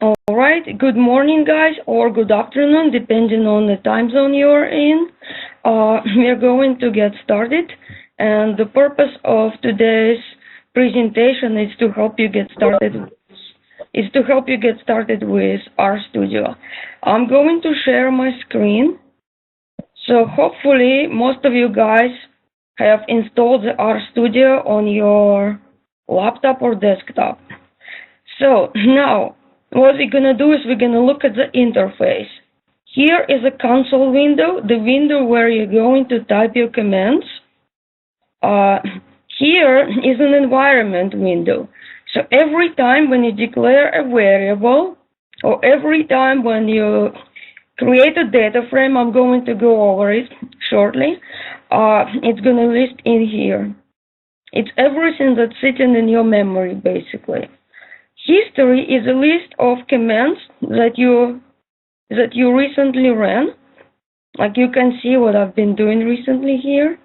All right, good morning, guys, or good afternoon, depending on the time zone you're in. We are going to get started, and the purpose of today's presentation is to help you get started. With RStudio. I'm going to share my screen, so hopefully most of you guys have installed the RStudio on your laptop or desktop. So now, what we're going to do is we're going to look at the interface. Here is a console window, the window where you're going to type your commands. Here is an environment window. So every time when you declare a variable, or every time when you create a data frame, I'm going to go over it shortly, it's going to list in here. It's everything that's sitting in your memory, basically. History is a list of commands that you recently ran. Like you can see what I've been doing recently here.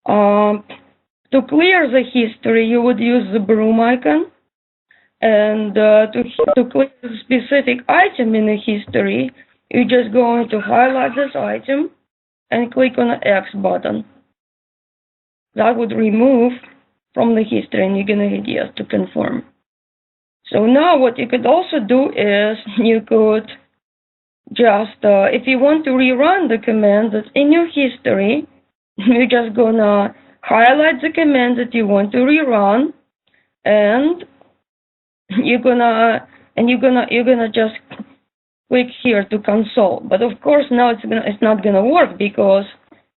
To clear the history, you would use the broom icon. And to clear a specific item in the history, you're just going to highlight this item and click on the X button. That would remove from the history, and you're going to hit yes to confirm. So now what you could also do is you could just, if you want to rerun the command that's in your history, you're just going to highlight the command that you want to rerun, and you're gonna just click here to console. But of course now it's not gonna work because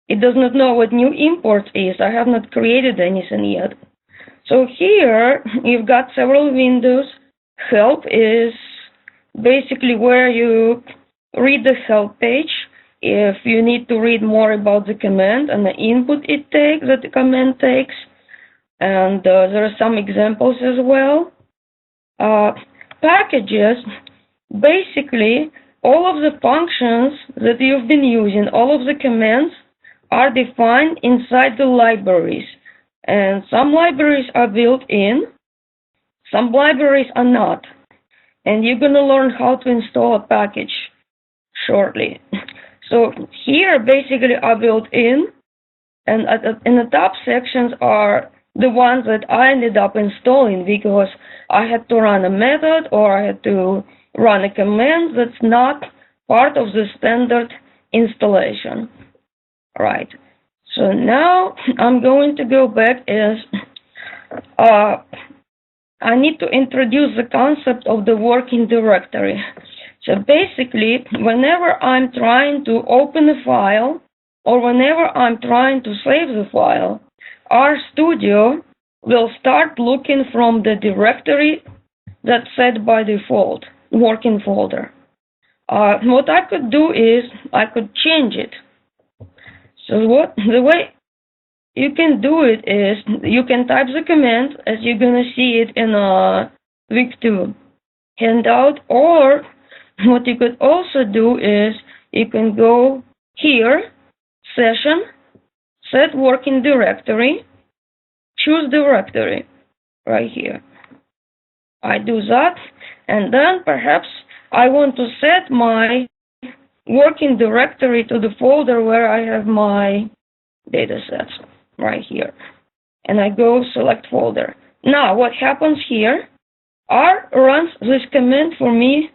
it does not know what new import is. I have not created anything yet. So here you've got several windows. Help is basically where you read the help page if you need to read more about the command and the input that the command takes. And there are some examples as well. Packages, basically all of the functions that you've been using, all of the commands are defined inside the libraries. And some libraries are built in, some libraries are not. And you're going to learn how to install a package shortly. So here basically are built in, and in the top sections are the ones that I ended up installing because I had to run a method or I had to run a command that's not part of the standard installation. Right. So now I'm going to go back as I need to introduce the concept of the working directory. So basically, whenever I'm trying to open a file or whenever I'm trying to save the file, RStudio will start looking from the directory that's set by default, working folder. What I could do is I could change it. So the way you can do it is you can type the command as you're going to see it in a week 2 handout, or what you could also do is you can go here, session, set working directory, choose directory right here. I do that, and then perhaps I want to set my working directory to the folder where I have my datasets right here. And I go select folder. Now what happens here? R runs this command for me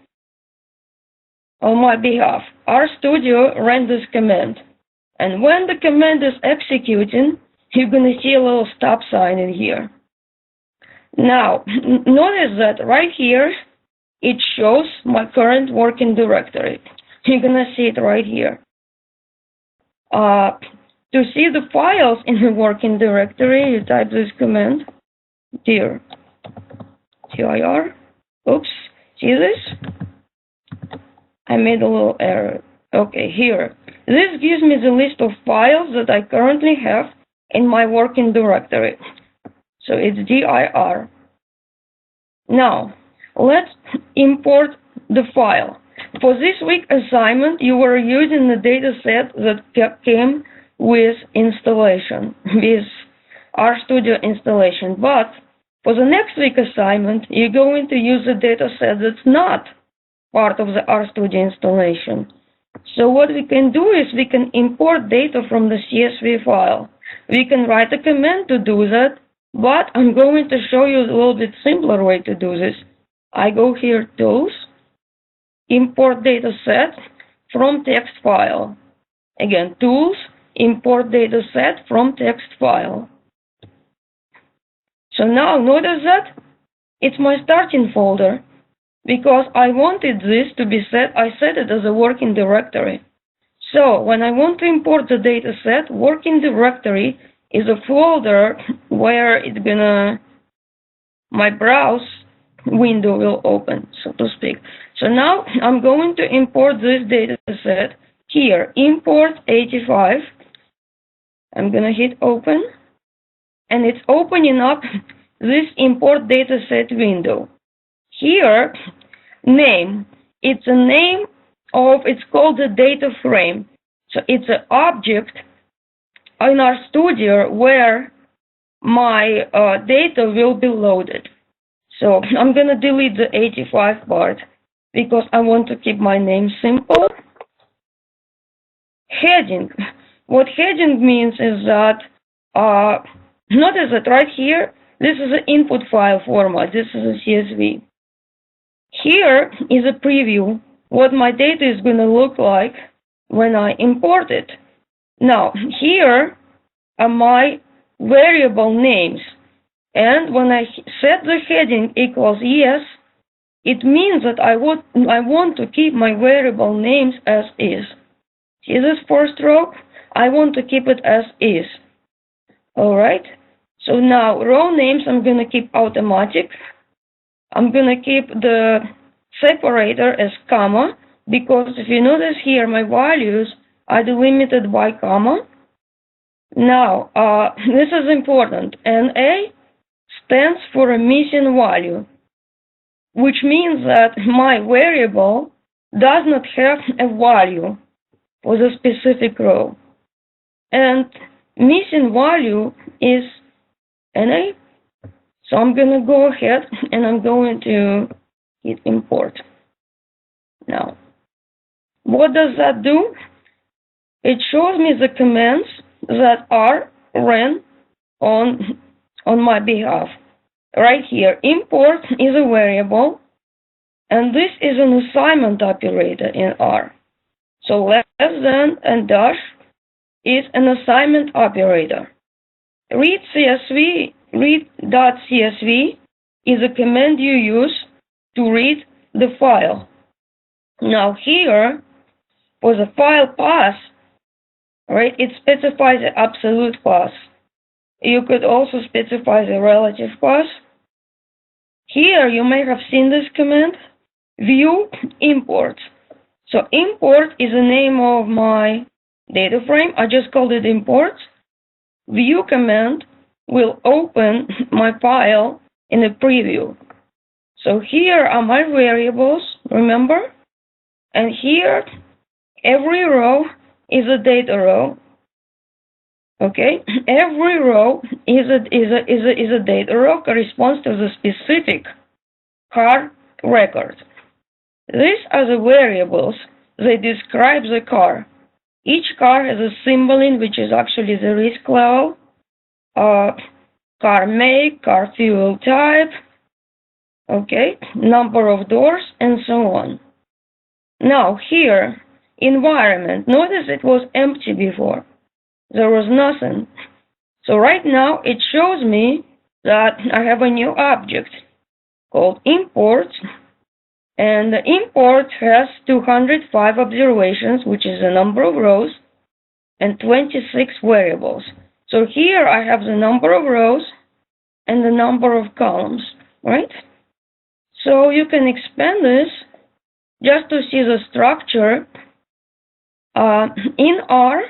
on my behalf. RStudio ran this command. And when the command is executing, you're going to see a little stop sign in here. Now, notice that right here, it shows my current working directory. You're going to see it right here. To see the files in the working directory, you type this command, dir. Oops, see this? I made a little error. Okay, here. This gives me the list of files that I currently have in my working directory. So it's dir. Now, let's import the file. For this week assignment, you were using the dataset that came with installation, with RStudio installation. But For the next week assignment, you're going to use a data set that's not part of the RStudio installation. So what we can do is we can import data from the CSV file. We can write a command to do that, but I'm going to show you a little bit simpler way to do this. I go here, Tools, Import Data Set from Text File. Again, Tools, Import Data Set from Text File. So now notice that it's my starting folder because I wanted this to be set. I set it as a working directory. So when I want to import the data set, working directory is a folder where my browse window will open, so to speak. So now I'm going to import this data set here, import 85. I'm going to hit open, and it's opening up this import data set window. Here, name, it's a name of, it's called the data frame. So it's an object in RStudio where my data will be loaded. So I'm going to delete the 85 part because I want to keep my name simple. Heading. What heading means is that, notice that right here, this is an input file format. This is a CSV. Here is a preview, what my data is going to look like when I import it. Now, here are my variable names. And when I set the heading equals yes, it means that I want to keep my variable names as is. See this first row? I want to keep it as is. All right? So now, row names I'm going to keep automatic. I'm going to keep the separator as comma, because if you notice here, my values are delimited by comma. Now, this is important. NA stands for a missing value, which means that my variable does not have a value for the specific row. And missing value is NA. So I'm going to go ahead and I'm going to hit import. Now, what does that do? It shows me the commands that are ran on my behalf. Right here, import is a variable, and this is an assignment operator in R. So less than and dash is an assignment operator. Read.csv is a command you use to read the file. Now here, for the file path, right, it specifies the absolute path. You could also specify the relative path. Here you may have seen this command, view import. So import is the name of my data frame. I just called it import. View command will open my file in a preview. So here are my variables, remember? And here, every row is a data row. Okay, every row is a data row, corresponds to the specific car record. These are the variables that describe the car. Each car has a symbol in which is actually the risk level, car make, car fuel type, okay, number of doors, and so on. Now here, environment. Notice it was empty before. There was nothing. So right now it shows me that I have a new object called import, and the import has 205 observations, which is the number of rows, and 26 variables. So here I have the number of rows and the number of columns, right? So you can expand this just to see the structure. In R,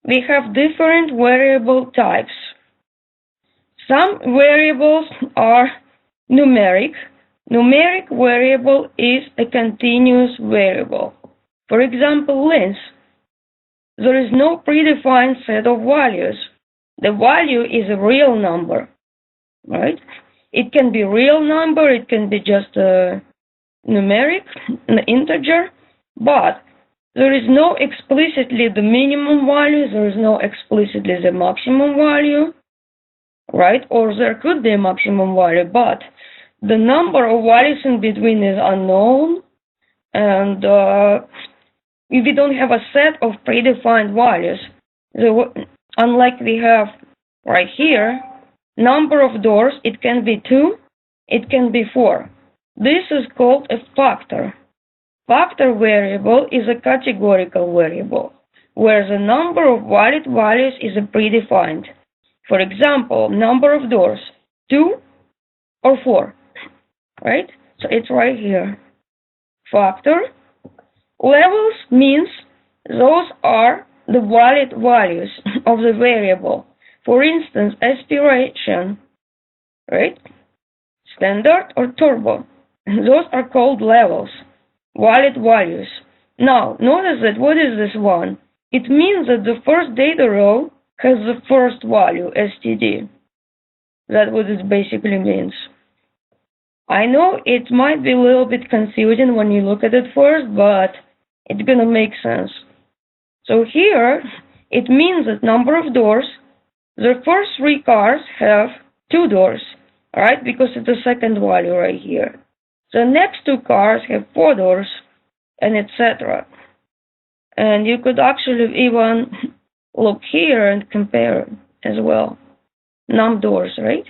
we have different variable types. Some variables are numeric. Numeric variable is a continuous variable. For example, length. There is no predefined set of values. The value is a real number, right? It can be real number, it can be just a numeric, an integer, but there is no explicitly the minimum value, there is no explicitly the maximum value, right? Or there could be a maximum value, but the number of values in between is unknown, and if we don't have a set of predefined values, unlike we have right here, number of doors, it can be 2, it can be 4. This is called a factor. Factor variable is a categorical variable, where the number of valid values is predefined. For example, number of doors, 2 or 4, right? So it's right here. Factor. Levels means those are the valid values of the variable. For instance, aspiration, right? Standard or turbo. Those are called levels, valid values. Now, notice that what is this one? It means that the first data row has the first value, std. That's what it basically means. I know it might be a little bit confusing when you look at it first, but it's gonna make sense. So here, it means that number of doors, the first 3 cars have 2 doors, right? Because it's the second value right here. The next 2 cars have 4 doors, and etc. And you could actually even look here and compare as well. Num doors, right?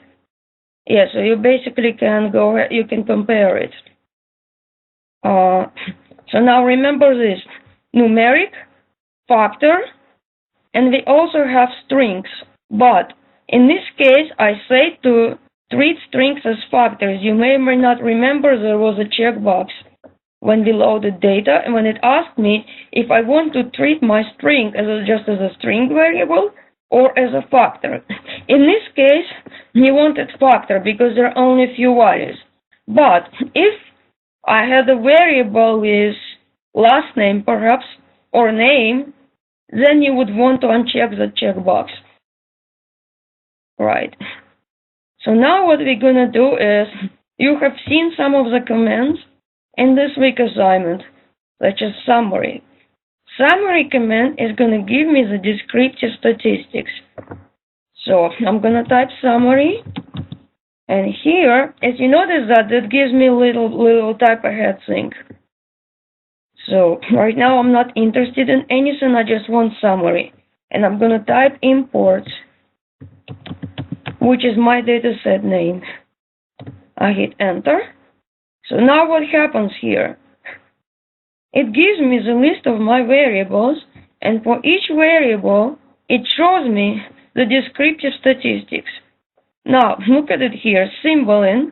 Yeah, so you basically can go, you can compare it. So now remember this, numeric, factor, and we also have strings. But in this case, I say to treat strings as factors. You may or may not remember there was a checkbox when we loaded data, and when it asked me if I want to treat my string just as a string variable or as a factor. In this case, we wanted factor because there are only a few values. But if I had a variable with last name, perhaps, or name, then you would want to uncheck the checkbox. Right. So now what we're going to do is, you have seen some of the commands in this week assignment, such as summary. Summary command is going to give me the descriptive statistics. So I'm going to type summary, and here, as you notice that it gives me a little type ahead thing. So right now I'm not interested in anything, I just want summary. And I'm going to type import, which is my dataset name. I hit enter. So now what happens here? It gives me the list of my variables, and for each variable, it shows me the descriptive statistics. Now, look at it here, symboling.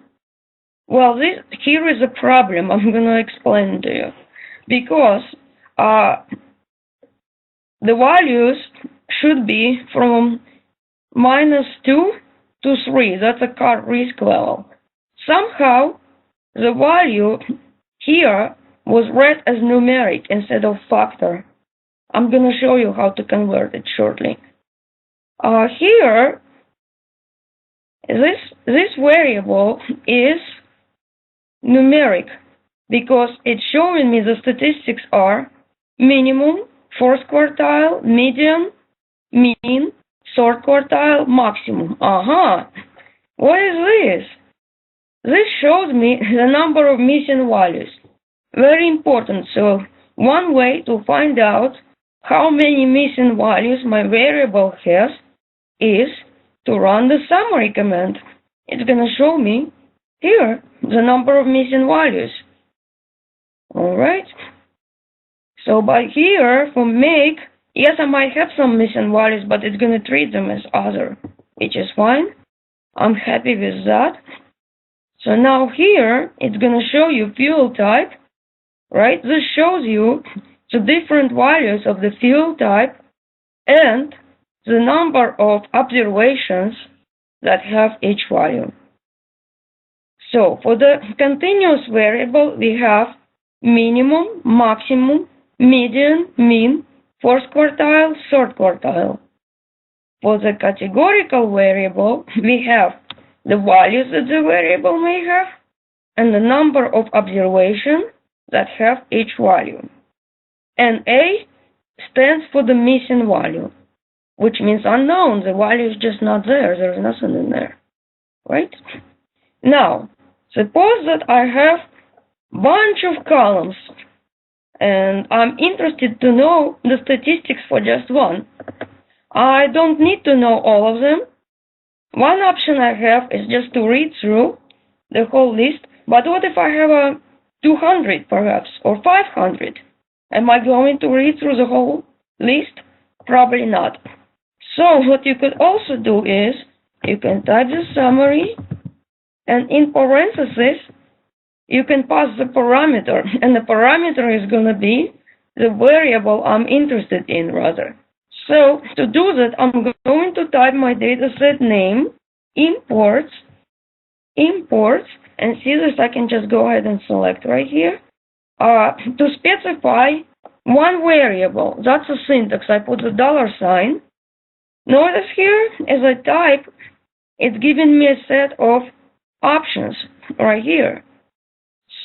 Well, here is a problem. I'm going to explain to you. Because the values should be from -2 to 3. That's a car risk level. Somehow, the value here was read as numeric instead of factor. I'm going to show you how to convert it shortly. Here, this variable is numeric because it's showing me the statistics are minimum, fourth quartile, median, mean, third quartile, maximum. What is this? This shows me the number of missing values. Very important. So one way to find out how many missing values my variable has is to run the summary command. It's going to show me here the number of missing values. All right. So by here, for make, yes, I might have some missing values, but it's going to treat them as other, which is fine. I'm happy with that. So now here, it's going to show you fuel type, right? This shows you the different values of the fuel type and the number of observations that have each value. So for the continuous variable, we have minimum, maximum, median, mean, fourth quartile, third quartile. For the categorical variable, we have the values that the variable may have, and the number of observations that have each value. And A stands for the missing value, which means unknown. The value is just not there. There's nothing in there, right? Now, suppose that I have a bunch of columns, and I'm interested to know the statistics for just one. I don't need to know all of them. One option I have is just to read through the whole list. But what if I have 200 perhaps, or 500? Am I going to read through the whole list? Probably not. So what you could also do is you can type the summary, and in parentheses you can pass the parameter, and the parameter is going to be the variable I'm interested in, rather. So to do that, I'm going to type my dataset name, imports, and see this. I can just go ahead and select right here. To specify one variable, that's a syntax. I put the $sign. Notice here, as I type, it's giving me a set of options right here.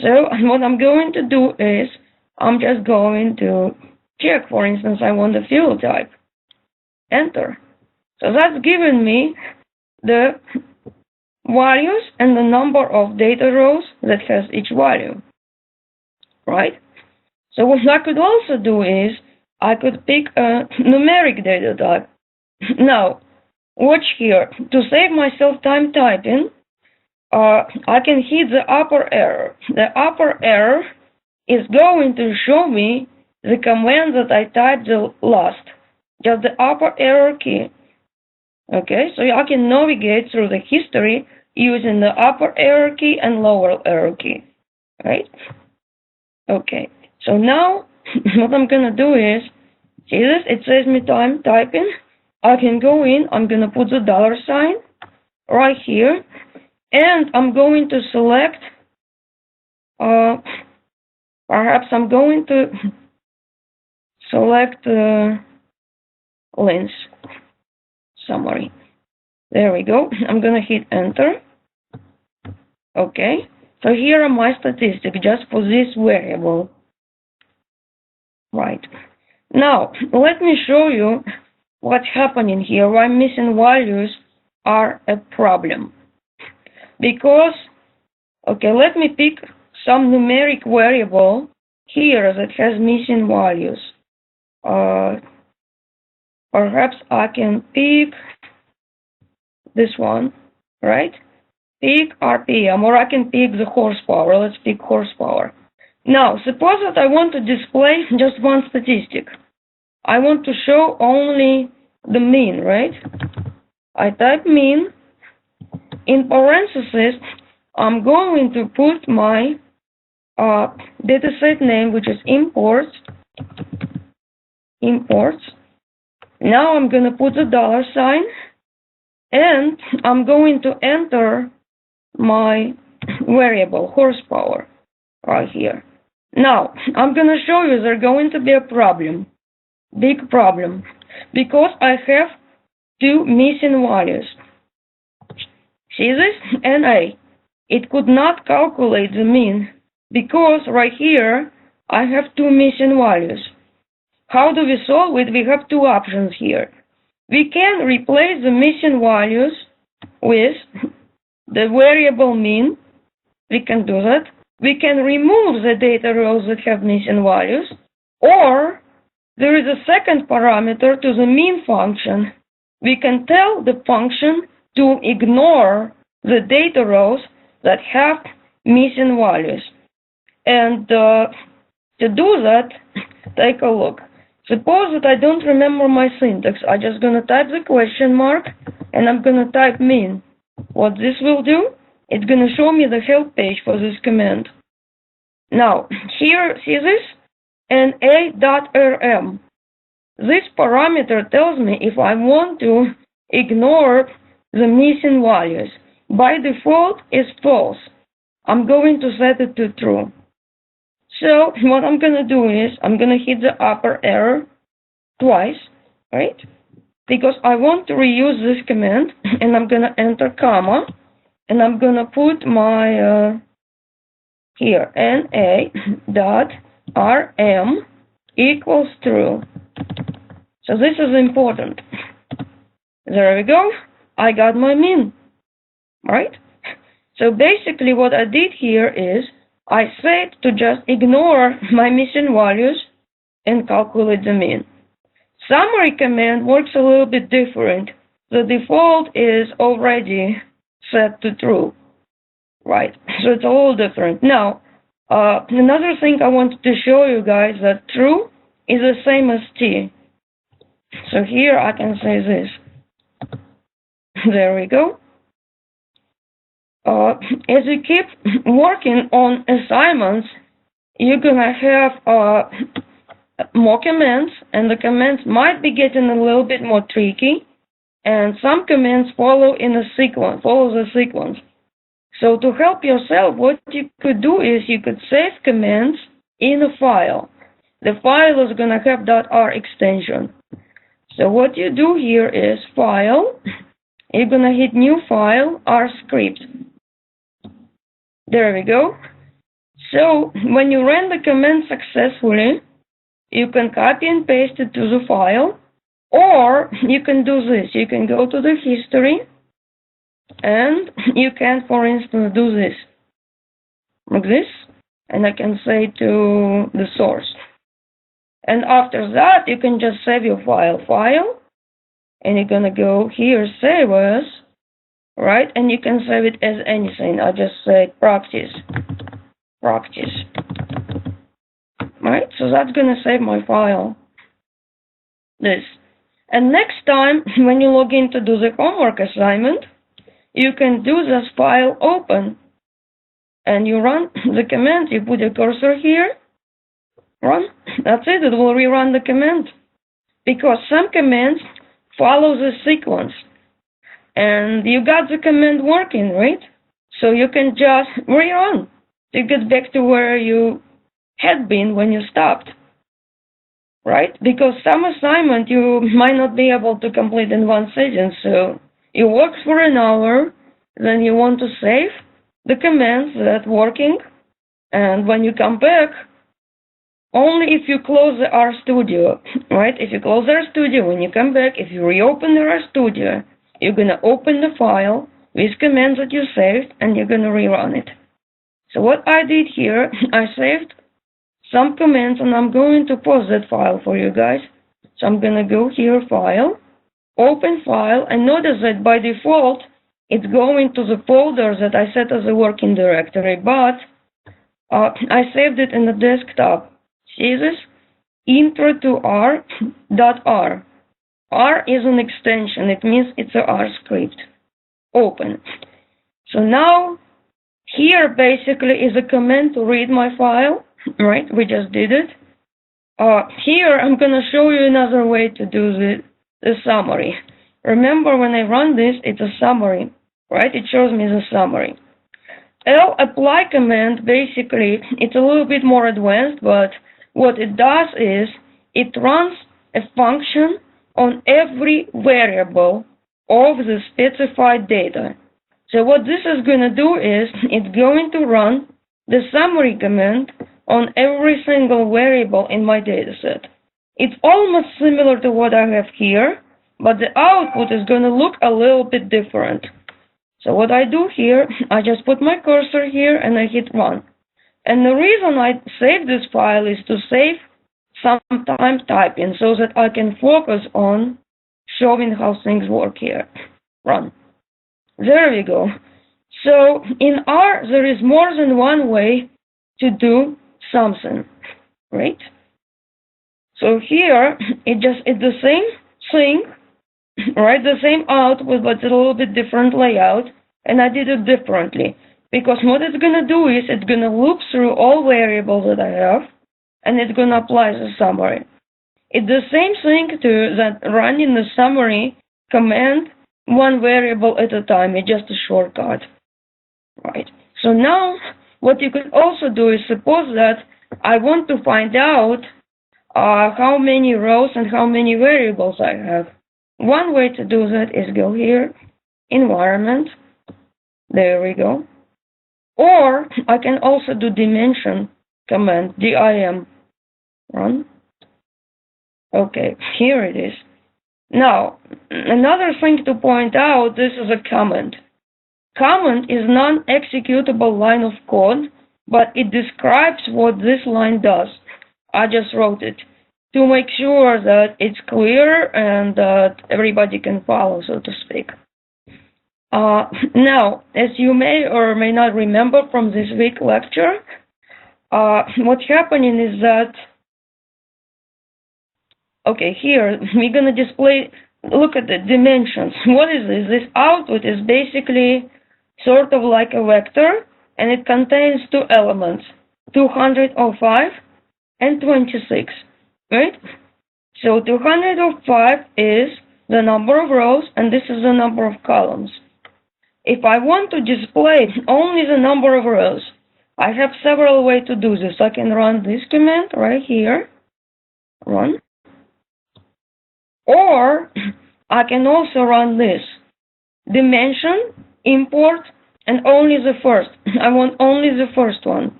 So what I'm going to do is I'm just going to check, for instance, I want the field type. Enter. So that's given me the values and the number of data rows that has each value, right? So what I could also do is I could pick a numeric data type. Now, watch here. To save myself time typing, I can hit the upper arrow. The upper arrow is going to show me the command that I typed the last. Just the upper arrow key. Okay, so I can navigate through the history using the upper arrow key and lower arrow key. Right? Okay, so now what I'm gonna do is, see this? It saves me time typing. I can go in, I'm gonna put the $sign right here, and I'm going to select, perhaps I'm going to select lens summary. There we go. I'm gonna hit enter. Okay, so here are my statistics just for this variable. Right. Now, let me show you what's happening here, why missing values are a problem. Because, okay, let me pick some numeric variable here that has missing values. Perhaps I can pick this one, right? Pick RPM, or I can pick the horsepower. Let's pick horsepower. Now, suppose that I want to display just one statistic. I want to show only the mean, right? I type mean. In parentheses, I'm going to put my dataset name, which is imports. Now I'm going to put the $sign, and I'm going to enter my variable, horsepower, right here. Now, I'm going to show you there's going to be a problem, big problem, because I have two missing values. See this? NA. It could not calculate the mean, because right here, I have two missing values. How do we solve it? We have two options here. We can replace the missing values with the variable mean. We can do that. We can remove the data rows that have missing values, or there is a second parameter to the mean function. We can tell the function to ignore the data rows that have missing values. And to do that, take a look. Suppose that I don't remember my syntax. I'm just going to type the question mark, and I'm going to type mean. What this will do, it's going to show me the help page for this command. Now, here, see this? NA.rm. This parameter tells me if I want to ignore the missing values. By default, it's false. I'm going to set it to true. So what I'm going to do is I'm going to hit the upper arrow twice, right? Because I want to reuse this command, and I'm going to enter comma, and I'm gonna put my here na.rm equals true. So this is important. There we go. I got my mean, right? So basically what I did here is I said to just ignore my missing values and calculate the mean. Summary command works a little bit different. The default is already set to true, right? So it's a little different. Now, another thing I wanted to show you guys that true is the same as t. So here I can say this. There we go. As you keep working on assignments, you're gonna have more commands, and the commands might be getting a little bit more tricky, and some commands follow the sequence. So to help yourself, what you could do is you could save commands in a file. The file is gonna have .r extension. So what you do here is File, you're gonna hit New File, R script. There we go. So when you run the command successfully, you can copy and paste it to the file, or you can do this. You can go to the history, and you can, for instance, do this, like this, and I can say to the source. And after that, you can just save your file, and you're gonna go here, save as, right? And you can save it as anything. I just say practice, right? So that's gonna save my file, this. And next time, when you log in to do the homework assignment, you can do this file open, and you run the command. You put your cursor here, run. That's it. It will rerun the command, because some commands follow the sequence, and you got the command working, right? So you can just rerun to get back to where you had been when you stopped, right? Because some assignment you might not be able to complete in one session. So you work for an hour, then you want to save the commands that working, and when you come back, only if you close the RStudio, right? If you close the RStudio, when you come back, if you reopen the RStudio, you're gonna open the file with commands that you saved, and you're gonna rerun it. So what I did here, I saved some commands, and I'm going to pause that file for you guys. So I'm gonna go here, File, Open File, and notice that by default, it's going to the folder that I set as a working directory, but I saved it in the desktop. See this? Intro to R.R. R is an extension. It means it's a R script. Open. So now, here basically is a command to read my file, right? We just did it. Here I'm going to show you another way to do the summary. Remember, when I run this, it's a summary, right? It shows me the summary. Apply command, basically, it's a little bit more advanced, but what it does is it runs a function on every variable of the specified data. So what this is going to do is it's going to run the summary command on every single variable in my dataset. It's almost similar to what I have here, but the output is going to look a little bit different. So what I do here, I just put my cursor here and I hit run. And the reason I save this file is to save some time typing so that I can focus on showing how things work here. Run. There we go. So in R, there is more than one way to do something, right? So here, it's the same thing, right? The same output, but a little bit different layout, and I did it differently. Because what it's going to do is it's going to loop through all variables that I have, and it's going to apply the summary. It's the same thing to that running the summary command one variable at a time. It's just a shortcut, right? So now what you could also do is suppose that I want to find out how many rows and how many variables I have. One way to do that is go here, Environment, There we go. Or I can also do dimension command, dim, run. Okay, here it is. Now, another thing to point out, this is a comment. Comment is non-executable line of code, but it describes what this line does. I just wrote it to make sure that it's clear and that everybody can follow, so to speak. Now, as you may or may not remember from this week's lecture, what's happening is that, okay, here, we're going to display, look at the dimensions. What is this? This output is basically sort of like a vector, and it contains two elements, 205 and 26, right? So 205 is the number of rows, and this is the number of columns. If I want to display only the number of rows, I have several ways to do this. I can run this command right here, run. Or I can also run this, dimension, import, and only the first. I want only the first one.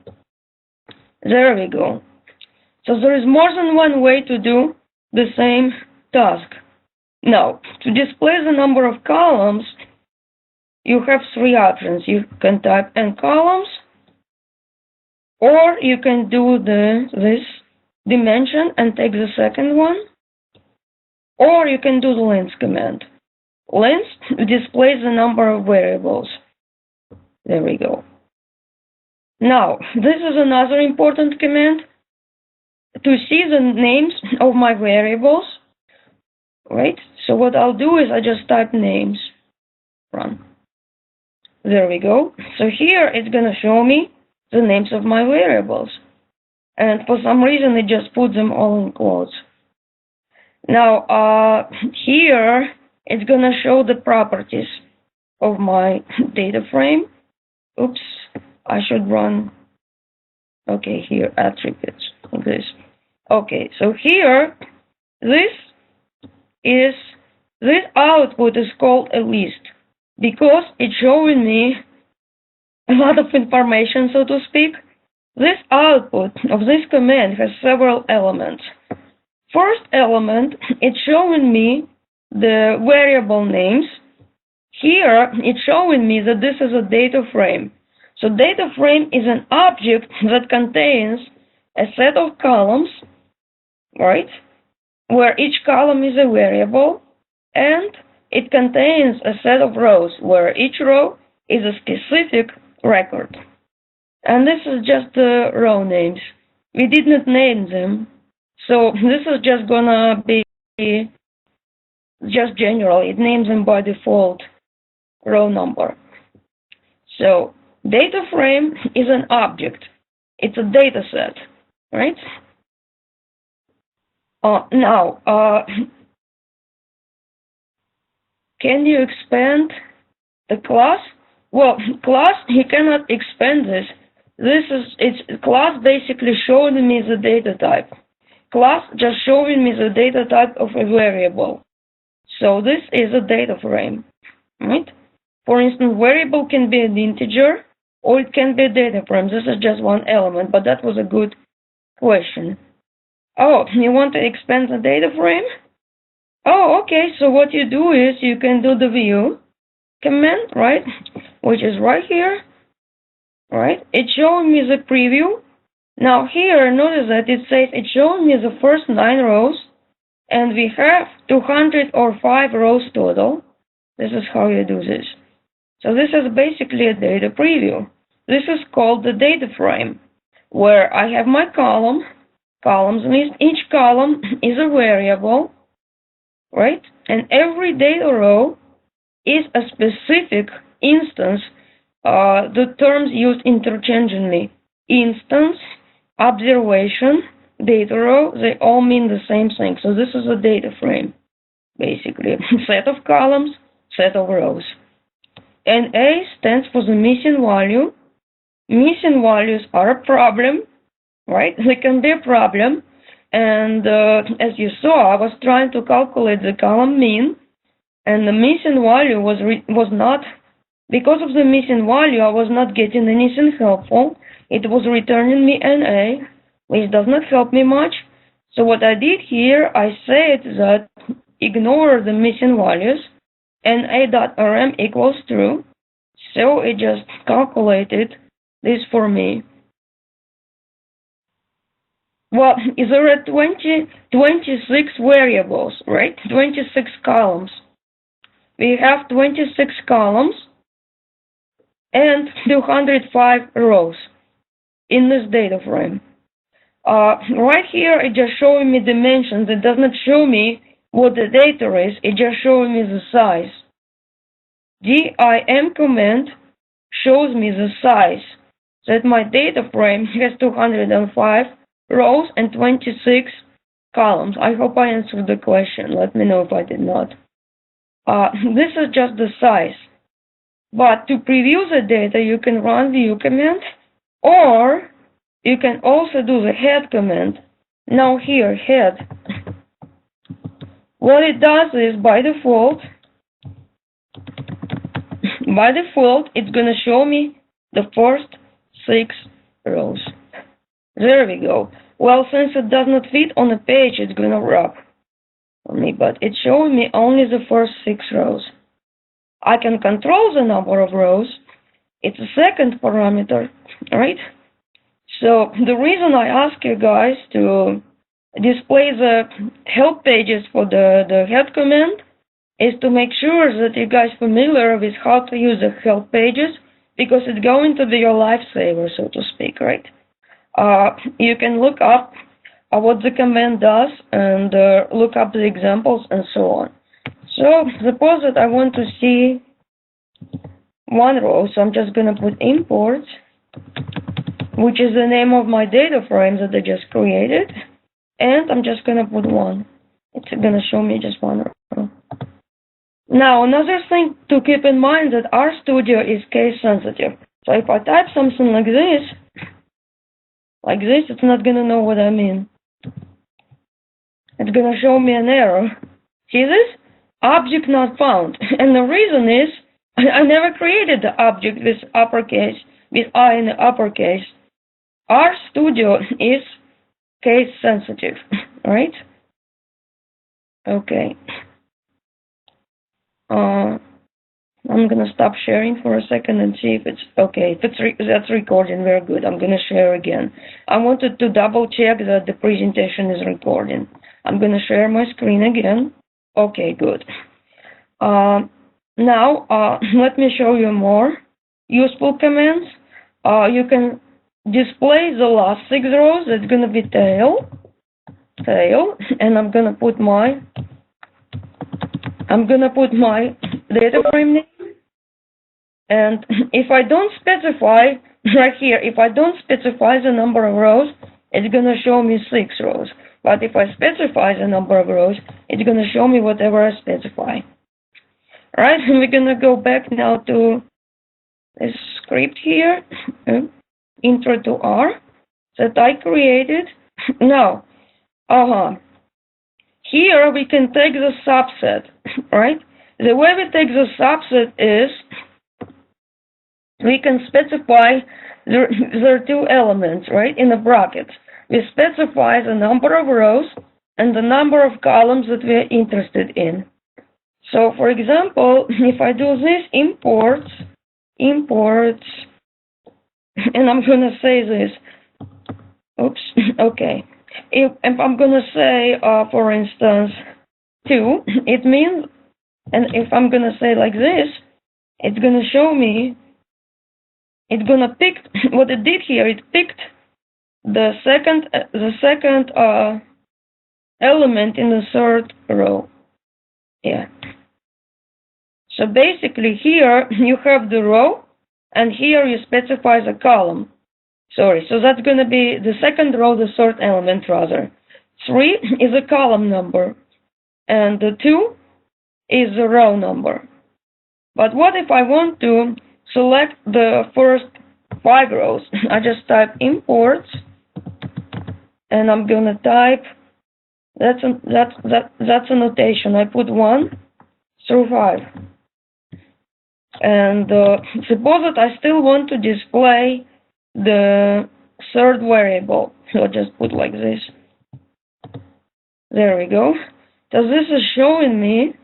There we go. So there is more than one way to do the same task. Now, to display the number of columns, you have three options. You can type n columns, or you can do this dimension and take the second one, or you can do the length command. Length displays the number of variables. There we go. Now, this is another important command. To see the names of my variables, right? So what I'll do is I just type names, run. There we go. So here it's going to show me the names of my variables. And for some reason it just puts them all in quotes. Now, here it's going to show the properties of my data frame. Oops, I should run, okay, here, attributes, like this. Okay, so here, this output is called a list because it's showing me a lot of information, so to speak. This output of this command has several elements. First element, it's showing me the variable names. Here, it's showing me that this is a data frame. So data frame is an object that contains a set of columns, right, where each column is a variable, and it contains a set of rows where each row is a specific record. And this is just the row names. We did not name them, so this is just gonna be just general. It names them by default row number. So data frame is an object. It's a data set, right? Now, can you expand the class? Well, class, you cannot expand this. It's class basically showing me the data type. Class just showing me the data type of a variable. So this is a data frame, right? For instance, variable can be an integer, or it can be a data frame. This is just one element, but that was a good question. Oh, you want to expand the data frame? Oh, okay, so what you do is you can do the view command, right? Which is right here, right? It's showing me the preview. Now here, notice that it says it's showing me the first 9 rows, and we have 205 rows total. This is how you do this. So this is basically a data preview. This is called the data frame, where I have my columns list. Each column is a variable, right? And every data row is a specific instance. The terms used interchangeably. Instance, observation, data row, they all mean the same thing. So this is a data frame, basically. Set of columns, set of rows. And A stands for the missing value. Missing values are a problem, right? They can be a problem. And as you saw, I was trying to calculate the column mean, and the missing value was not Because of the missing value, I was not getting anything helpful. It was returning me NA, which does not help me much. So what I did here, I said that ignore the missing values, NA.rm equals true. So it just calculated this for me. Well, there are 26 variables, right? 26 columns. We have 26 columns and 205 rows in this data frame. Right here, it's just showing me dimensions. It does not show me what the data is. It's just showing me the size. DIM command shows me the size. That my data frame has 205 rows and 26 columns. I hope I answered the question. Let me know if I did not. This is just the size. But to preview the data, you can run view command, or you can also do the head command. Now here, head. What it does is, by default, it's going to show me the first 6 rows. There we go. Well, since it does not fit on the page, it's going to wrap on me, but it's showing me only the first 6 rows. I can control the number of rows. It's a second parameter, right? So the reason I ask you guys to display the help pages for the head command is to make sure that you guys are familiar with how to use the help pages, because it's going to be your lifesaver, so to speak, right? You can look up what the command does and look up the examples and so on. So suppose that I want to see one row, so I'm just going to put import, which is the name of my data frame that I just created, and I'm just going to put 1. It's going to show me just one row. Now, another thing to keep in mind that RStudio is case sensitive. So if I type something like this, it's not going to know what I mean. It's going to show me an error. See this? Object not found. And the reason is, I never created the object with uppercase, with I in the uppercase. RStudio is case sensitive, right? Okay. I'm gonna stop sharing for a second and see if it's okay. If that's recording, very good. I'm gonna share again. I wanted to double check that the presentation is recording. I'm gonna share my screen again. Okay, good. Now, let me show you more useful commands. You can display the last 6 rows. That's gonna be tail, and I'm gonna put my data frame name. And if I don't specify right here, if I don't specify the number of rows, it's gonna show me 6 rows. But if I specify the number of rows, it's gonna show me whatever I specify. All right, and we're gonna go back now to this script here, intro to R, that I created. Now, here we can take the subset, right? The way we take the subset is we can specify there are 2 elements, right, in the brackets. We specify the number of rows and the number of columns that we are interested in. So, for example, if I do this imports, and I'm going to say this, okay. If I'm going to say, for instance, 2, it means, and if I'm going to say like this, it's going to show me, it's going to pick, what it did here, it picked the second element in the 3rd row. Yeah. So basically here you have the row, and here you specify the column. Sorry, so that's going to be the 2nd row, the 3rd element rather. 3 is a column number, and the 2 is the row number. But what if I want to select the first 5 rows? I just type imports, and I'm going to type, that's a notation. I put 1 through 5. And suppose that I still want to display the third variable. So I'll just put like this. There we go. So this is showing me,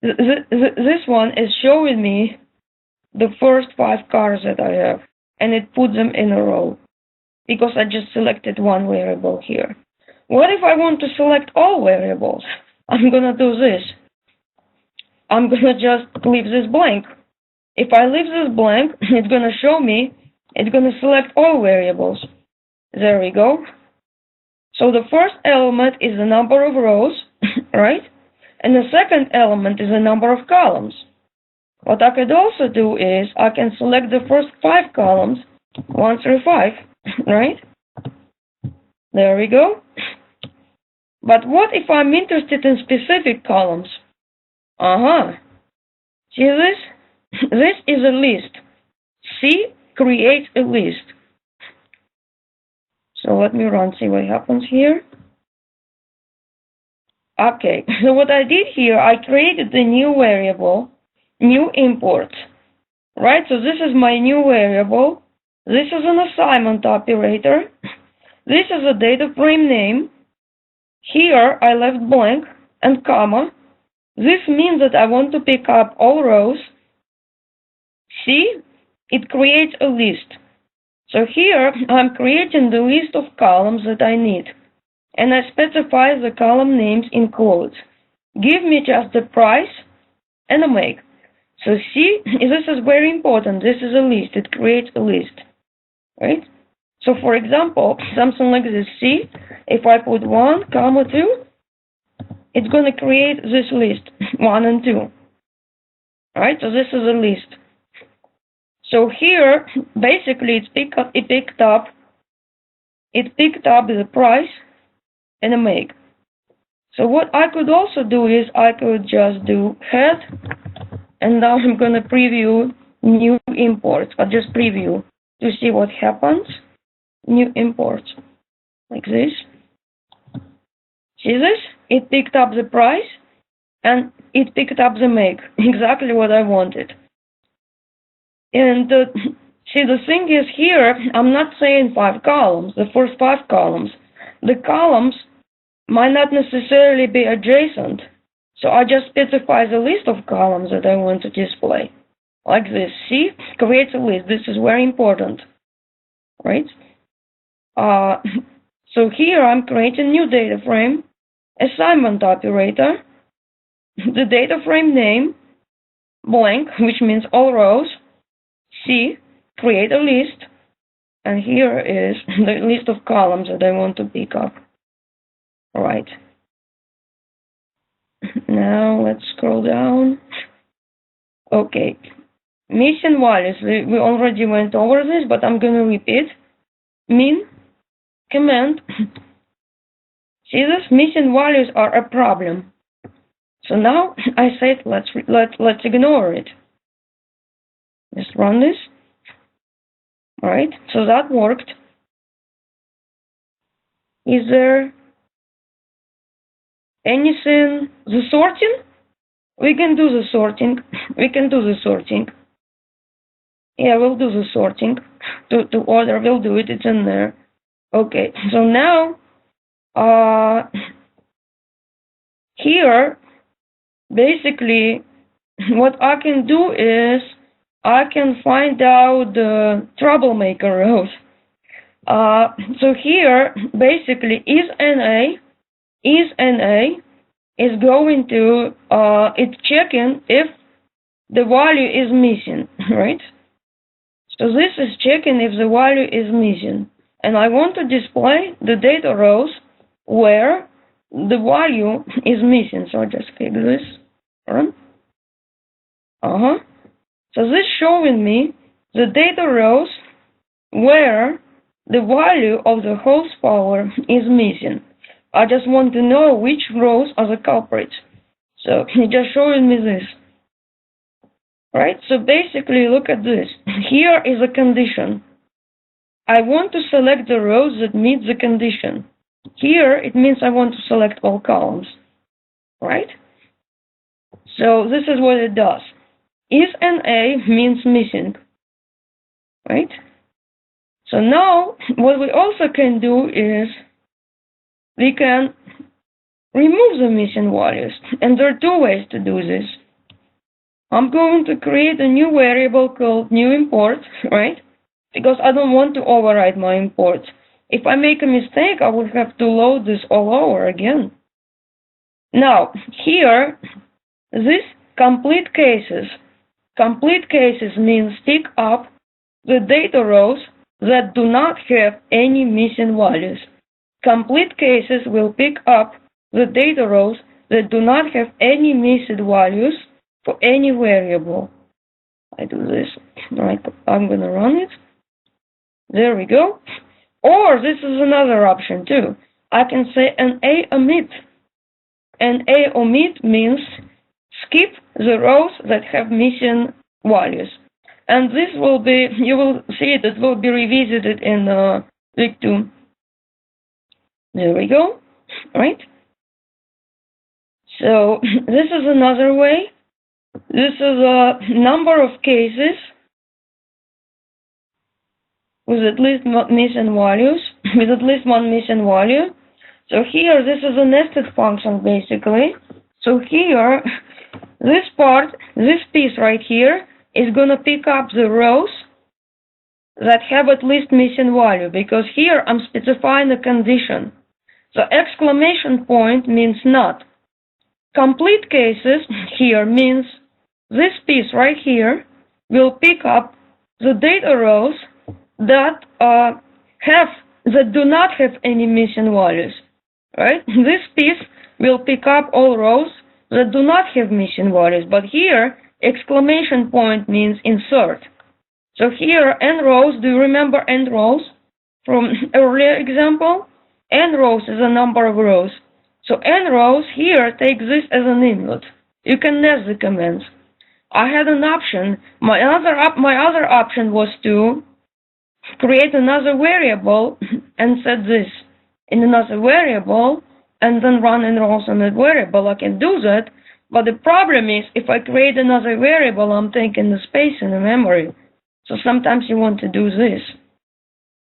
this one is showing me the first 5 cars that I have, and it puts them in a row because I just selected one variable here. What if I want to select all variables? I'm gonna do this. I'm gonna just leave this blank. If I leave this blank, it's gonna show me, it's gonna select all variables. There we go. So the first element is the number of rows, right? And the second element is the number of columns. What I could also do is I can select the first 5 columns, 1 through 5, right? There we go. But what if I'm interested in specific columns? See this? This is a list. C creates a list. So let me run, see what happens here. Okay, so what I did here, I created a new variable, new import, right? So this is my new variable. This is an assignment operator. This is a data frame name. Here I left blank and comma. This means that I want to pick up all rows. See, it creates a list. So here I'm creating the list of columns that I need. And I specify the column names in quotes. Give me just the price and a make. So see, this is very important. This is a list. It creates a list, right? So for example, something like this. See, if I put 1, 2, it's going to create this list, 1 and 2. Right? So this is a list. So here, basically, it picked up the price and a make. So what I could also do is I could just do head, and now I'm going to preview new imports. I'll just preview to see what happens. New imports, like this. See this? It picked up the price and it picked up the make, exactly what I wanted. And see, the thing is here, I'm not saying 5 columns, the first 5 columns. The columns might not necessarily be adjacent. So I just specify the list of columns that I want to display. Like this. See? Creates a list. This is very important. Right? So here I'm creating new data frame, assignment operator, the data frame name, blank, which means all rows. C, create a list, and here is the list of columns that I want to pick up. All right. Now let's scroll down. Okay. Missing values. We already went over this, but I'm going to repeat. Min, command. See this? Missing values are a problem. So now I said let's ignore it. Just run this. All right. So that worked. Is there anything? The sorting? We can do the sorting. We can do the sorting. Yeah, we'll do the sorting. To order, we'll do it. It's in there. Okay. So now, here, basically, what I can do is I can find out the troublemaker rows. So here, basically, is NA is going to, it's checking if the value is missing, right? So this is checking if the value is missing. And I want to display the data rows where the value is missing. So I just click this, run. So this showing me the data rows where the value of the horsepower is missing. I just want to know which rows are the culprits. So it's just showing me this. Right? So basically, look at this. Here is a condition. I want to select the rows that meet the condition. Here, it means I want to select all columns. Right? So this is what it does. is NA means missing, right? So now what we also can do is we can remove the missing values, and there are two ways to do this. I'm going to create a new variable called new import, right? Because I don't want to override my imports. If I make a mistake, I will have to load this all over again. Now, here, this complete cases means pick up the data rows that do not have any missing values. Complete cases will pick up the data rows that do not have any missing values for any variable. I do this, right? I'm going to run it. There we go. Or this is another option too. I can say NA omit. NA omit means skip the rows that have missing values. And this will be, you will see it will be revisited in week 2. There we go, right? So this is another way. This is a number of cases with at least missing values, with at least one missing value. So here, this is a nested function basically. So here, this part, this piece right here, is going to pick up the rows that have at least missing value, because here I'm specifying a condition. So exclamation point means not. Complete cases here means this piece right here will pick up the data rows that do not have any missing values, right? This piece will pick up all rows that do not have missing values, but here exclamation point means insert. So here n rows, do you remember n rows from earlier example? N rows is a number of rows. So n rows here takes this as an input. You can nest the commands. I had an option. My other option was to create another variable and set this in another variable and then run n rows on that variable. I can do that, but the problem is if I create another variable, I'm taking the space in the memory. So sometimes you want to do this,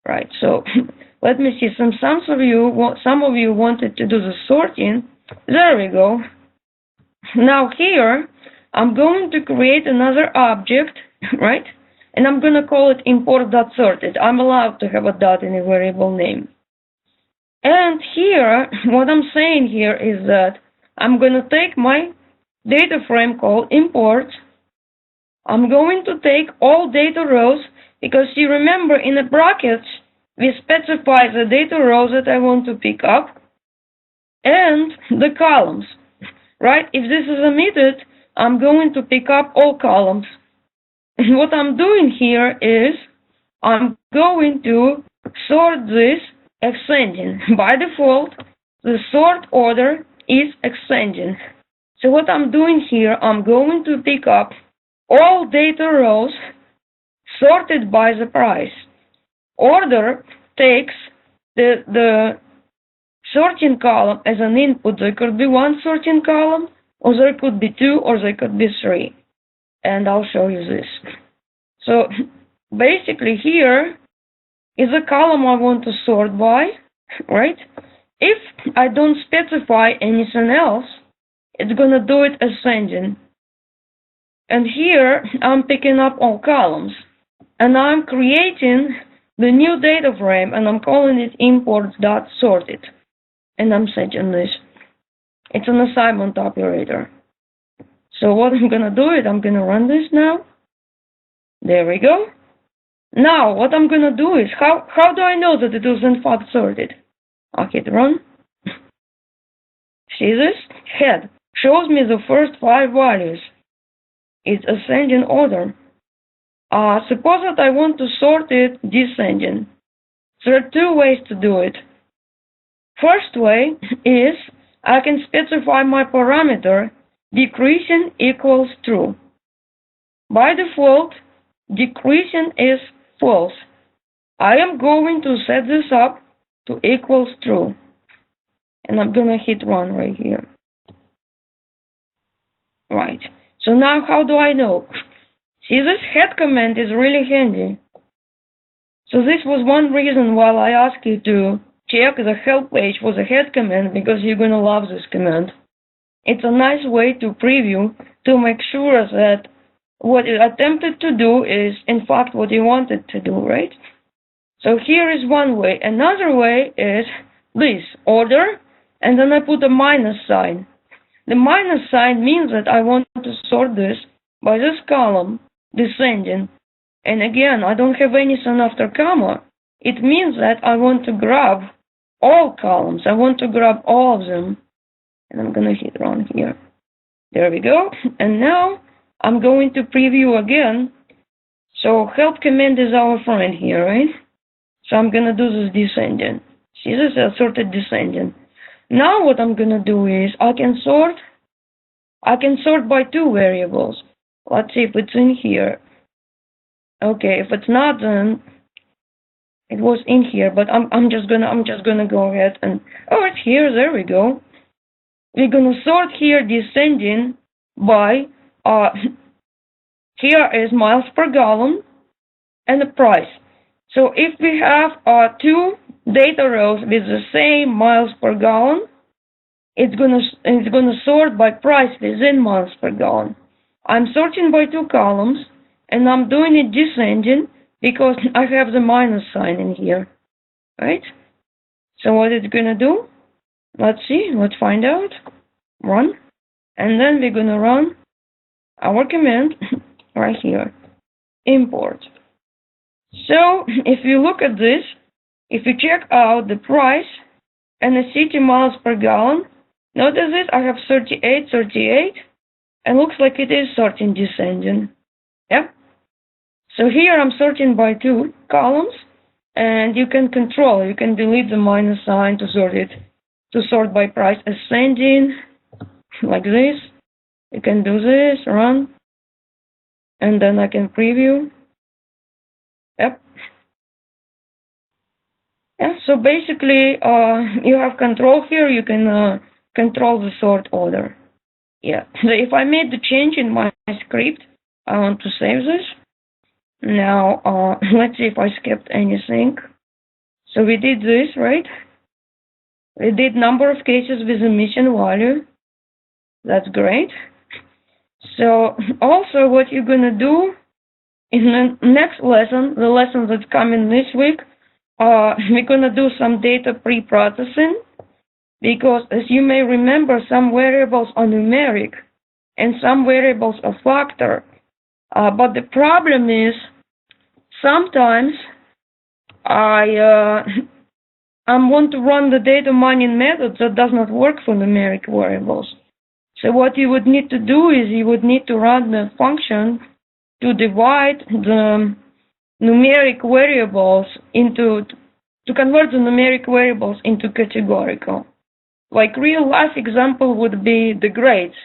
right? So let me see. Some of you wanted to do the sorting. There we go. Now here, I'm going to create another object, right? And I'm going to call it import.sorted. I'm allowed to have a dot in a variable name. And here, what I'm saying here is that I'm going to take my data frame called import. I'm going to take all data rows, because you remember in the brackets, we specify the data rows that I want to pick up and the columns, right? If this is omitted, I'm going to pick up all columns. And what I'm doing here is I'm going to sort this ascending. By default, the sort order is ascending. So what I'm doing here, I'm going to pick up all data rows sorted by the price. Order takes the sorting column as an input. There could be one sorting column, or there could be two, or there could be three. And I'll show you this. So basically here is a column I want to sort by, right? If I don't specify anything else, it's going to do it ascending. And here I'm picking up all columns. And I'm creating the new data frame, and I'm calling it import.sorted. And I'm setting this. It's an assignment operator. So what I'm going to do is I'm going to run this now. There we go. Now what I'm going to do is, how do I know that it was in fact sorted? I'll hit run. See this? Head shows me the first 5 values. It's ascending order. Suppose that I want to sort it descending. There are 2 ways to do it. First way is I can specify my parameter decreasing equals true. By default, decreasing is false. I am going to set this up to equals true. And I'm going to hit run right here. Right. So now how do I know? See, this head command is really handy. So this was one reason why I asked you to check the help page for the head command, because you're going to love this command. It's a nice way to preview, to make sure that what you attempted to do is, in fact, what you wanted to do, right? So here is one way. Another way is this, order, and then I put a minus sign. The minus sign means that I want to sort this by this column, descending. And again, I don't have anything after comma. It means that I want to grab all columns. I want to grab all of them. And I'm going to hit run here. There we go. And now I'm going to preview again. So help command is our friend here, right? So I'm going to do this descending. See, this is sorted descending. Now what I'm going to do is I can sort by two variables. Let's see if it's in here. Okay, if it's not, then it was in here, but I'm just gonna go ahead and it's here. There we go. We're gonna sort here descending by here is miles per gallon and the price. So if we have two data rows with the same miles per gallon, it's gonna sort by price within miles per gallon. I'm sorting by two columns, and I'm doing it descending because I have the minus sign in here, right? So what it's gonna do? Let's see. Let's find out. Run, and then we're gonna run our command right here, import. So if you look at this, if you check out the price and the city miles per gallon, notice this, I have 38, and looks like it is sorting descending. Yep. So here I'm sorting by two columns, and you can control, you can delete the minus sign to sort by price ascending, like this. You can do this, run, and then I can preview. Yep. Yeah, so basically, you have control here. You can control the sort order. Yeah. So if I made the change in my script, I want to save this. Now, let's see if I skipped anything. So we did this, right? We did number of cases with a missing value. That's great. So also what you're gonna do in the next lesson, the lesson that's coming this week, we're gonna do some data pre-processing, because as you may remember, some variables are numeric and some variables are factor. But the problem is sometimes I want to run the data mining method that does not work for numeric variables. So what you would need to do is you would need to run the function to divide the numeric variables to convert the numeric variables into categorical. Like real life example would be the grades.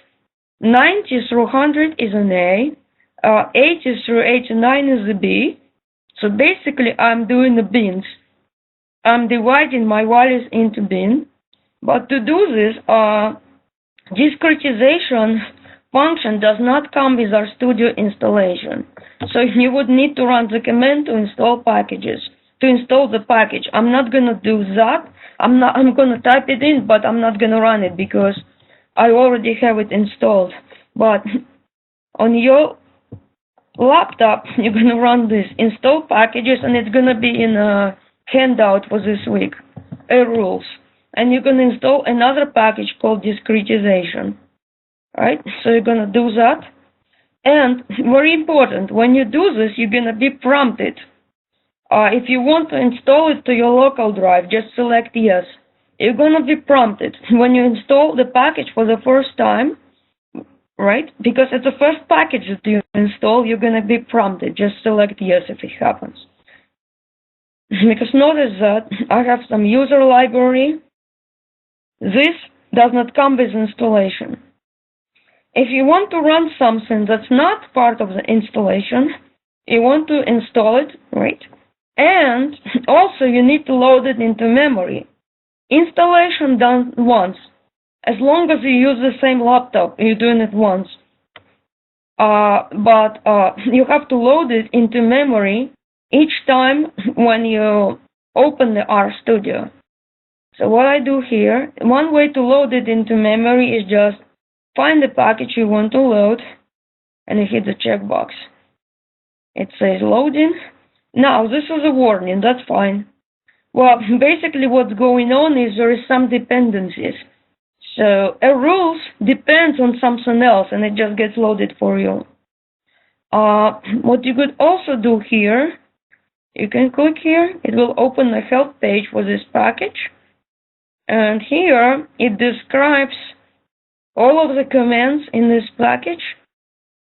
90 through 100 is an A, 80 through 89 is a B. So basically I'm doing the bins. I'm dividing my values into bin. But to do this, discretization function does not come with RStudio installation. So you would need to run the command to install packages, to install the package. I'm not going to do that. I'm going to type it in, but I'm not going to run it because I already have it installed. But on your laptop, you're going to run this, install packages, and it's going to be in a handout for this week, rules. And you're going to install another package called discretization. Right? So you're going to do that. And very important, when you do this, you're going to be prompted. If you want to install it to your local drive, just select yes. You're going to be prompted when you install the package for the first time, right? Because it's the first package that you install, you're going to be prompted. Just select yes if it happens. Because notice that I have some user library. This does not come with installation. If you want to run something that's not part of the installation, you want to install it, right? And also you need to load it into memory. Installation done once. As long as you use the same laptop, you're doing it once. but you have to load it into memory each time when you open the RStudio. So what I do here, one way to load it into memory is just find the package you want to load, and you hit the checkbox. It says loading. Now, this is a warning, that's fine. Well, basically what's going on is there is some dependencies. So a rules depends on something else, and it just gets loaded for you. What you could also do here, you can click here, it will open the help page for this package. And here it describes all of the commands in this package.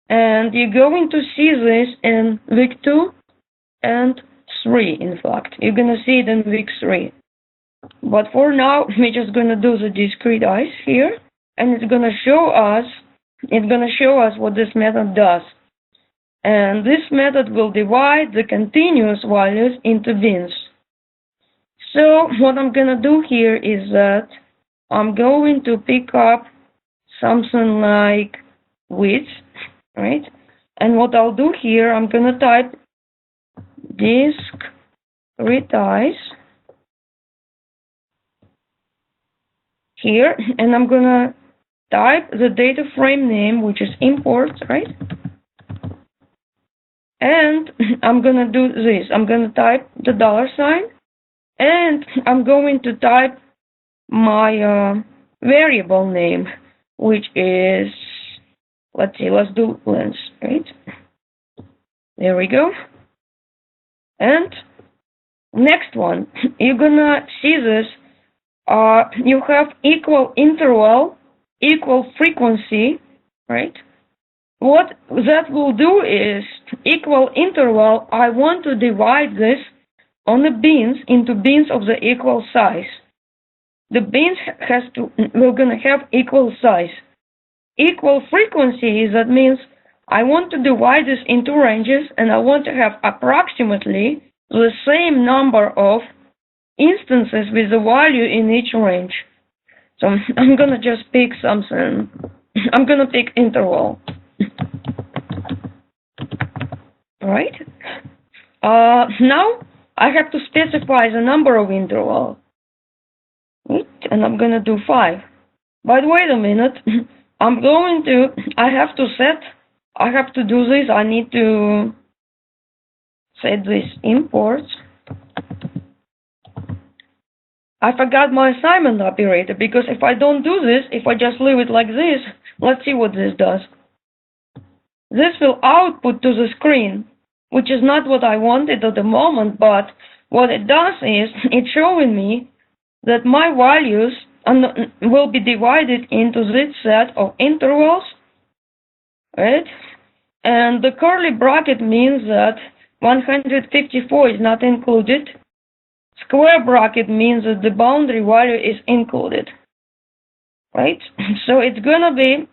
And you're going to see this in week 2 and 3, in fact. You're going to see it in week 3. But for now, we're just going to do the discrete-ize here. And it's going to show us what this method does. And this method will divide the continuous values into bins. So what I'm going to do here is that I'm going to pick up something like width, right? And what I'll do here, I'm going to type discrete-ize here, and I'm going to type the data frame name, which is import, right? And I'm going to do this. I'm going to type the $, and I'm going to type my variable name, which is, let's do length, right? There we go. And next one, you're going to see this. You have equal interval, equal frequency, right? What that will do is equal interval, I want to divide this on the bins into bins of the equal size. The bins we're going to have equal size. Equal frequency, that means I want to divide this into ranges, and I want to have approximately the same number of instances with the value in each range. So I'm going to just pick something. I'm going to pick interval. Right? Now I have to specify the number of intervals. And I'm going to do 5. But wait a minute. I have to do this. I need to set this imports. I forgot my assignment operator, because if I don't do this, if I just leave it like this, let's see what this does. This will output to the screen, which is not what I wanted at the moment, but what it does is it's showing me that my values will be divided into this set of intervals, right? And the curly bracket means that 154 is not included. Square bracket means that the boundary value is included, right? So it's gonna be,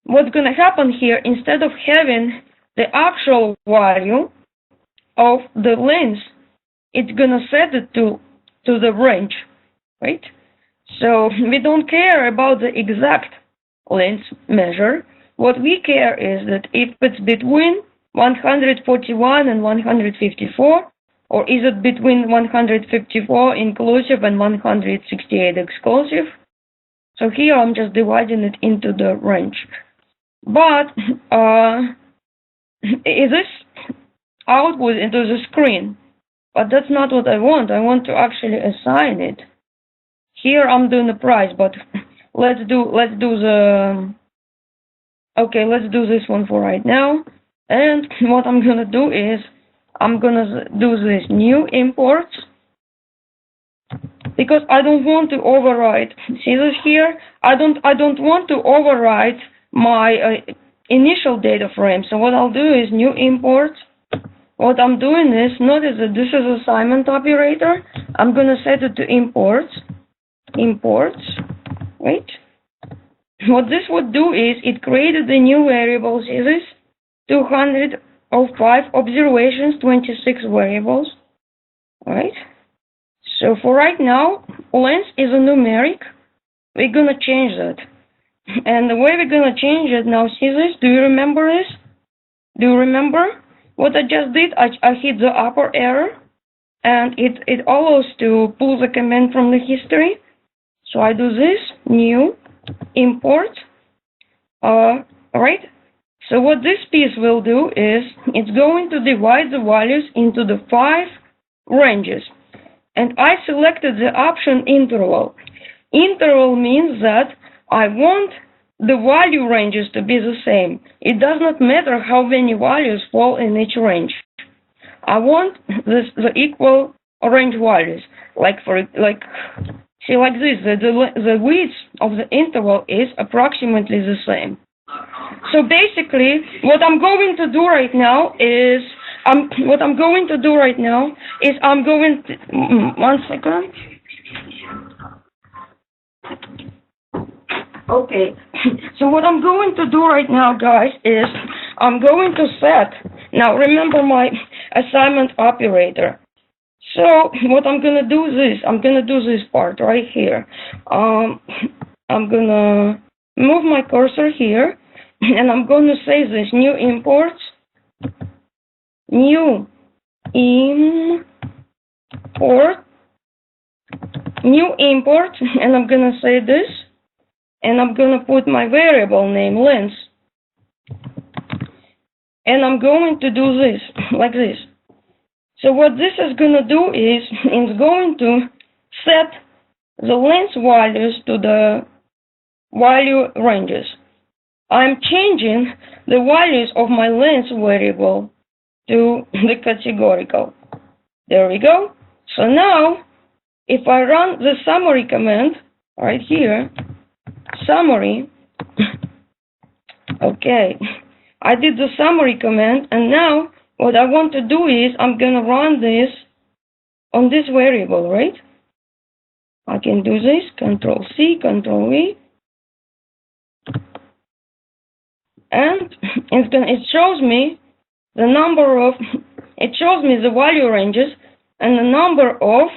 what's gonna happen here, instead of having the actual value of the length, it's gonna set it to the range, right? So we don't care about the exact length measure. What we care is that if it's between 141 and 154, or is it between 154 inclusive and 168 exclusive? So here I'm just dividing it into the range. But is this output into the screen? But that's not what I want. I want to actually assign it. Here I'm doing the price, but let's do this one for right now. And what I'm gonna do is I'm gonna do this new imports, because I don't want to override. See this here? I don't want to override my initial data frame. So what I'll do is new imports. What I'm doing is, notice that this is assignment operator. I'm gonna set it to imports, right? What this would do is it created a new variable. See this? 205 observations, 26 variables. Alright? So for right now, length is a numeric. We're gonna change that. And the way we're gonna change it now, see this? Do you remember this? Do you remember what I just did? I hit the upper arrow, and it allows to pull the command from the history. So I do this, new, import, right? So what this piece will do is, it's going to divide the values into the 5 ranges. And I selected the option interval. Interval means that I want the value ranges to be the same. It does not matter how many values fall in each range. I want the equal range values. See, like this, the width of the interval is approximately the same. So basically, what I'm going to do right now is, I'm going to, one second. Okay, so what I'm going to do right now, guys, is I'm going to set, now remember my assignment operator. So what I'm going to do is I'm going to do this part right here. I'm going to move my cursor here, and I'm going to say this, new import, and I'm going to say this, and I'm going to put my variable name, length, and I'm going to do this, like this. So what this is going to do is, it's going to set the length values to the value ranges. I'm changing the values of my length variable to the categorical. There we go. So now, if I run the summary command right here, summary, okay, I did the summary command, and now what I want to do is I'm going to run this on this variable, right? I can do this, Control C, Control V, and it shows me the value ranges and the number of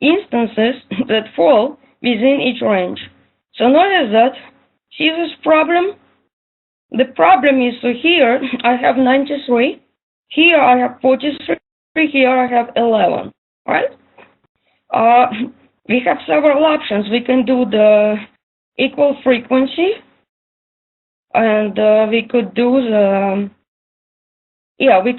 instances that fall within each range. So notice that, see this problem? The problem is, so here I have 93, here I have 43, here I have 11, right? We have several options. We can do the equal frequency, and we could do the, we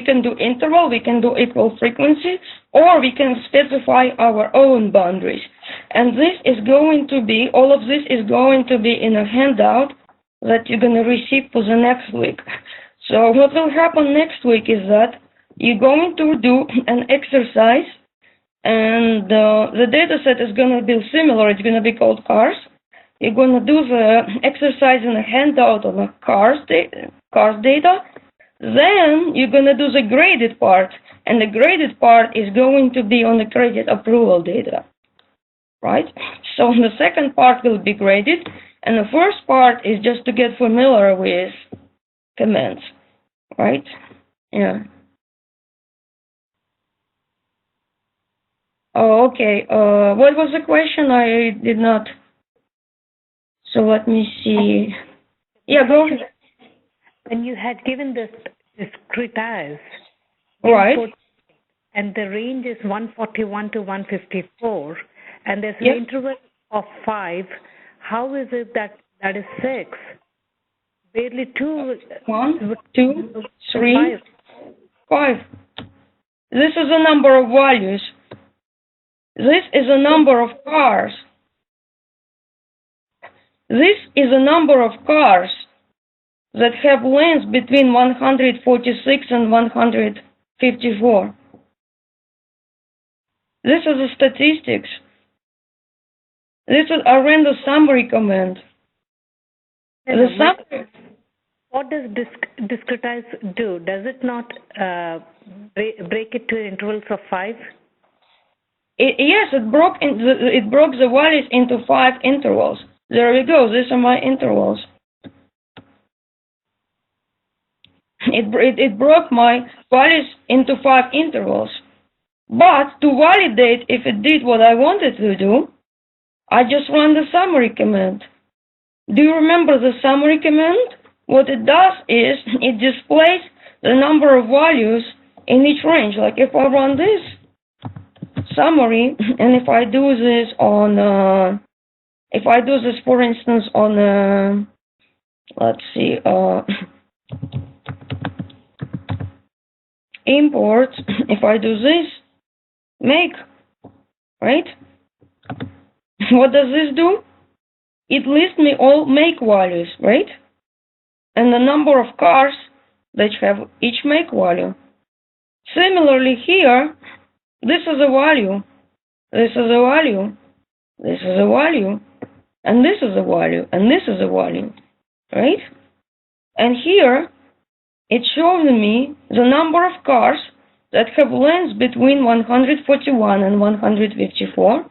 can do interval, we can do equal frequency, or we can specify our own boundaries. And this is going to be, all of this is going to be in a handout that you're going to receive for the next week. So what will happen next week is that you're going to do an exercise, and the data set is going to be similar. It's going to be called cars. You're going to do the exercise in a handout on the cars data. Then you're going to do the graded part, and the graded part is going to be on the credit approval data, right? So the second part will be graded, and the first part is just to get familiar with commands, right? Yeah. Oh, okay. What was the question? I did not. So let me see. Yeah, go ahead. When you had given this discretize, right, and the range is 141 to 154, and there's an interval of 5, how is it that is 6? Barely 2. 1, 2, 3, 5. This is a number of values. This is a number of cars. This is a number of cars that have lengths between 146 and 154. This is the statistics. This is a random summary command. What does discretize do? Does it not break it to intervals of 5? Yes, it broke the values into 5 intervals. There we go. These are my intervals. It broke my values into 5 intervals. But to validate if it did what I wanted to do, I just run the summary command. Do you remember the summary command? What it does is it displays the number of values in each range. Like if I run this summary, and if I do this on, for instance, on, let's see, import, if I do this, make, right? What does this do? It lists me all make values, right? And the number of cars that have each make value. Similarly here, this is a value, this is a value, this is a value, and this is a value, and this is a value, right? And here, it shows me the number of cars that have lengths between 141 and 154.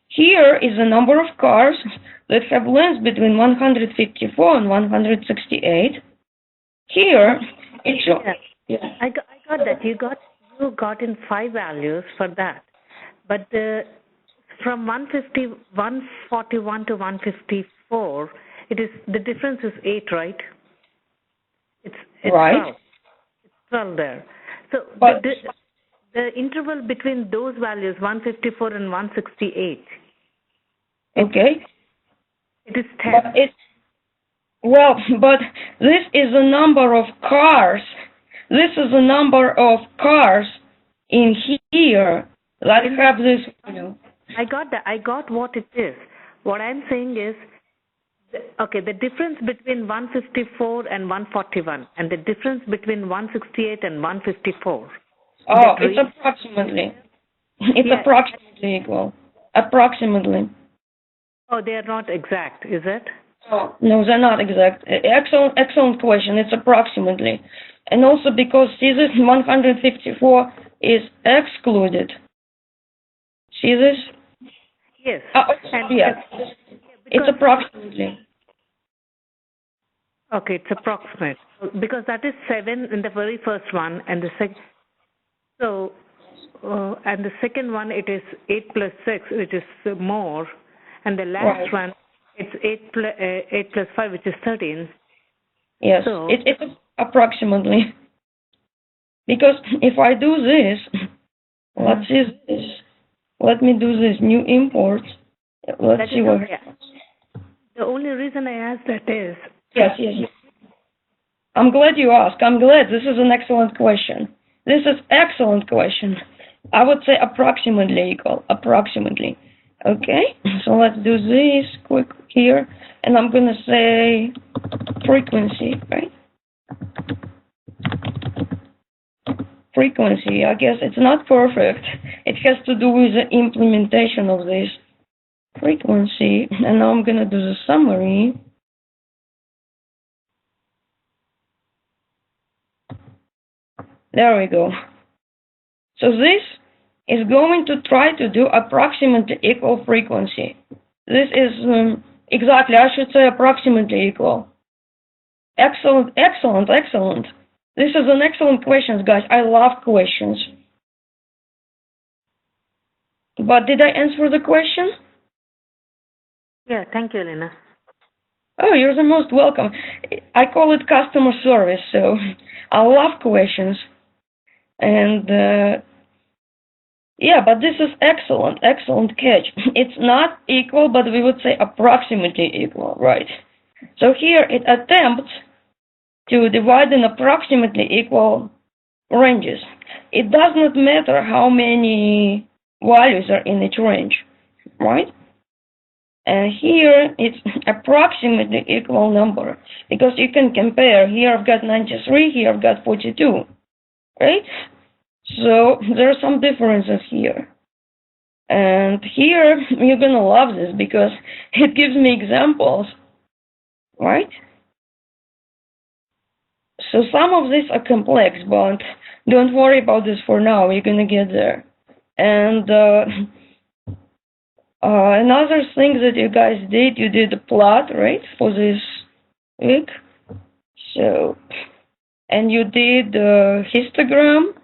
Here is the number of cars that have lengths between 154 and 168. Here, it shows... Yeah. I got that. You got in 5 values for that. But from 141 to 154, the difference is 8, right? It's right. 12. It's 12 there. So but the interval between those values, 154 and 168. Okay. It is 10. But this is the number of cars. This is the number of cars in here that have this value. I got that. I got what it is. What I'm saying is, okay, the difference between 154 and 141, and the difference between 168 and 154. Oh, it's approximately. It's approximately equal. Approximately. Oh, they are not exact, is it? Oh, no, they're not exact. Excellent question. It's approximately. And also because, see this, 154 is excluded. See this? Yes. It's approximately. Okay, it's approximate. Because that is 7 in the very first one, and the second. So, and the second one, it is 8 plus 6, which is more. And the last one, it's 8 plus 5, which is 13. Yes, so, it's approximately. Because if I do this, let's see this. Let me do this new import. Let's see what happens. The only reason I asked that is... Yes. I'm glad you asked. I'm glad. This is an excellent question. This is excellent question. I would say approximately equal. Approximately. Okay, so let's do this quick here. And I'm going to say frequency, right? Frequency, I guess it's not perfect. It has to do with the implementation of this frequency. And now I'm going to do the summary. There we go. So this is going to try to do approximately equal frequency. This is exactly, I should say approximately equal. Excellent. This is an excellent question, guys. I love questions. But did I answer the question? Yeah, thank you, Elena. Oh, you're the most welcome. I call it customer service, so I love questions. And yeah, but this is excellent catch. It's not equal, but we would say approximately equal, right? So here it attempts to divide in approximately equal ranges. It does not matter how many values are in each range, right? And here it's approximately equal number, because you can compare. Here I've got 93, here I've got 42, right? So there are some differences here. And here you're gonna love this because it gives me examples, right? So some of these are complex, but don't worry about this for now. You're gonna get there. And another thing that you guys did, you did a plot, right, for this week. So, and you did histogram.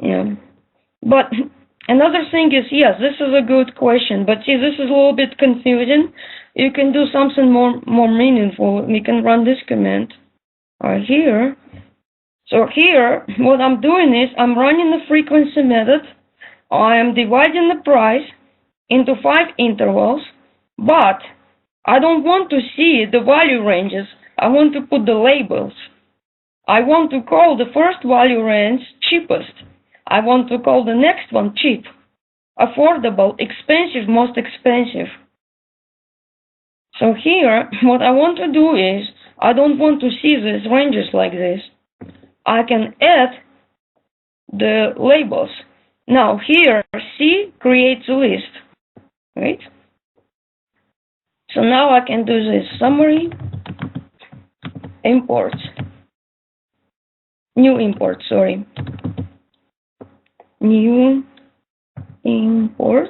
Yeah. But another thing is, yes, this is a good question, but see, this is a little bit confusing. you can do something more meaningful. We can run this command right here. So here, what I'm doing is I'm running the frequency method. I am dividing the price into 5 intervals, but I don't want to see the value ranges. I want to put the labels. I want to call the first value range cheapest. I want to call the next one cheap, affordable, expensive, most expensive. So here, what I want to do is, I don't want to see these ranges like this. I can add the labels. Now here, C creates a list, right? So now I can do this summary, import, new import, sorry. New import,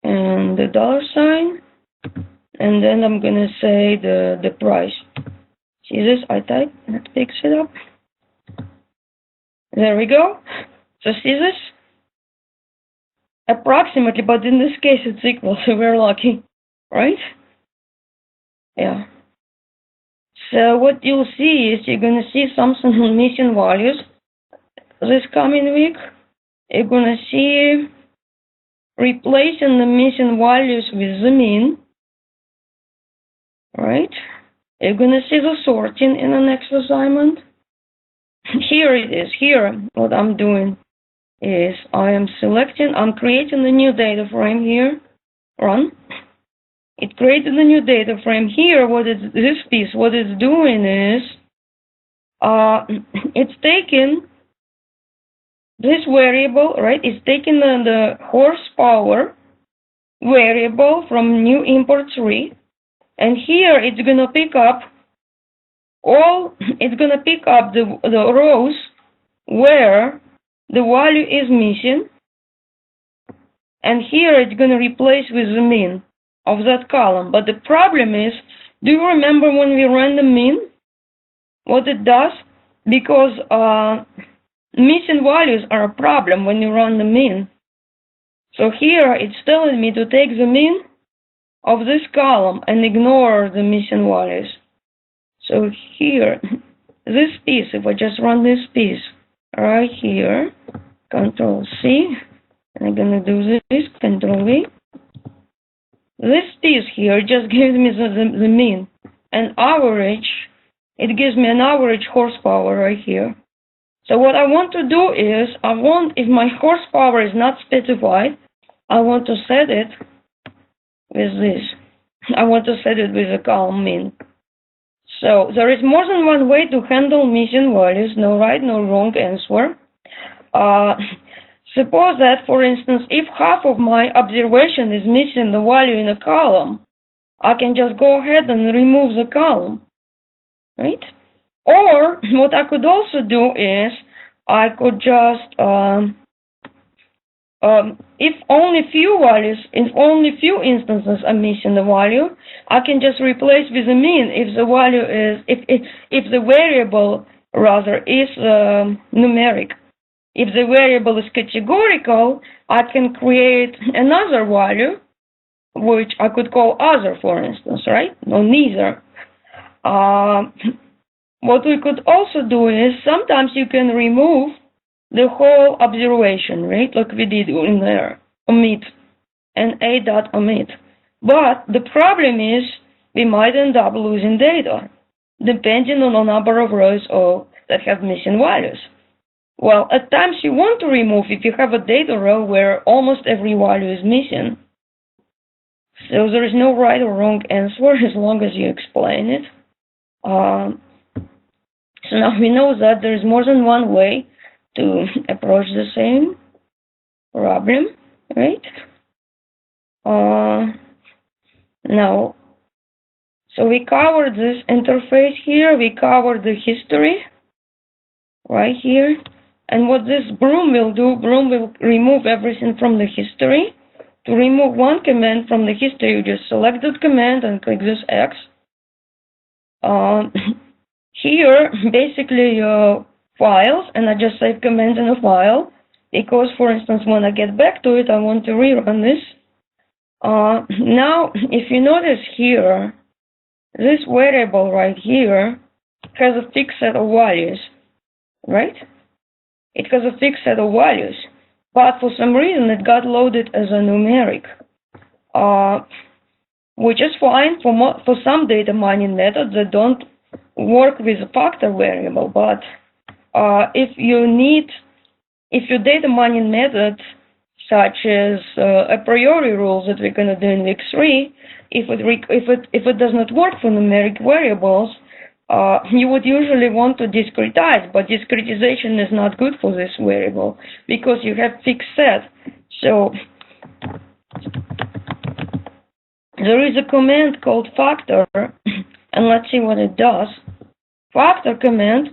and the $sign, and then I'm gonna say the price. See this? I type, and it picks it up. There we go. So see this? Approximately, but in this case it's equal, so we're lucky, right? Yeah. So what you'll see is you're gonna see something on missing values this coming week. You're gonna see replacing the missing values with the mean, right? You're gonna see the sorting in the next assignment. Here it is. Here, what I'm doing is I'm creating a new data frame here. Run. It created a new data frame here. What it's doing is it's taking this variable, right? It's taking the horsepower variable from new import 3, and here it's gonna pick up the rows where the value is missing, and here it's gonna replace with the mean of that column. But the problem is, do you remember when we ran the mean? What it does? Because missing values are a problem when you run the mean. So here it's telling me to take the mean of this column and ignore the missing values. So here, this piece, if I just run this piece right here, Control C, and I'm gonna do this, Control V. This piece here just gives me the mean, an average. It gives me an average horsepower right here. So what I want to do is, if my horsepower is not specified, I want to set it with this. I want to set it with a column mean. So there is more than one way to handle missing values, no right, no wrong answer. Suppose that, for instance, if half of my observation is missing the value in a column, I can just go ahead and remove the column, right? Or what I could also do is I could just, if only few instances are missing the value, I can just replace with a mean if the value is, if the variable rather is numeric. If the variable is categorical, I can create another value, which I could call other, for instance, right? No, neither. What we could also do is sometimes you can remove the whole observation, right? Like we did in there, omit, and a.omit. But the problem is we might end up losing data, depending on the number of rows that have missing values. Well, at times you want to remove if you have a data row where almost every value is missing. So there is no right or wrong answer as long as you explain it. So now we know that there is more than one way to approach the same problem, right? Now, so we covered this interface here, we covered the history right here. And what this broom will do, broom will remove everything from the history. To remove one command from the history, you just select that command and click this X. Here, basically, your files, and I just save commands in a file, because, for instance, when I get back to it, I want to rerun this. Now, if you notice here, this variable right here has a fixed set of values, right? It has a fixed set of values, but for some reason it got loaded as a numeric, which is fine for some data mining methods that don't work with a factor variable. But if your data mining methods, such as a priori rules that we're going to do in week 3, if it does not work for numeric variables, you would usually want to discretize, but discretization is not good for this variable because you have fixed set. So there is a command called factor, and let's see what it does. Factor command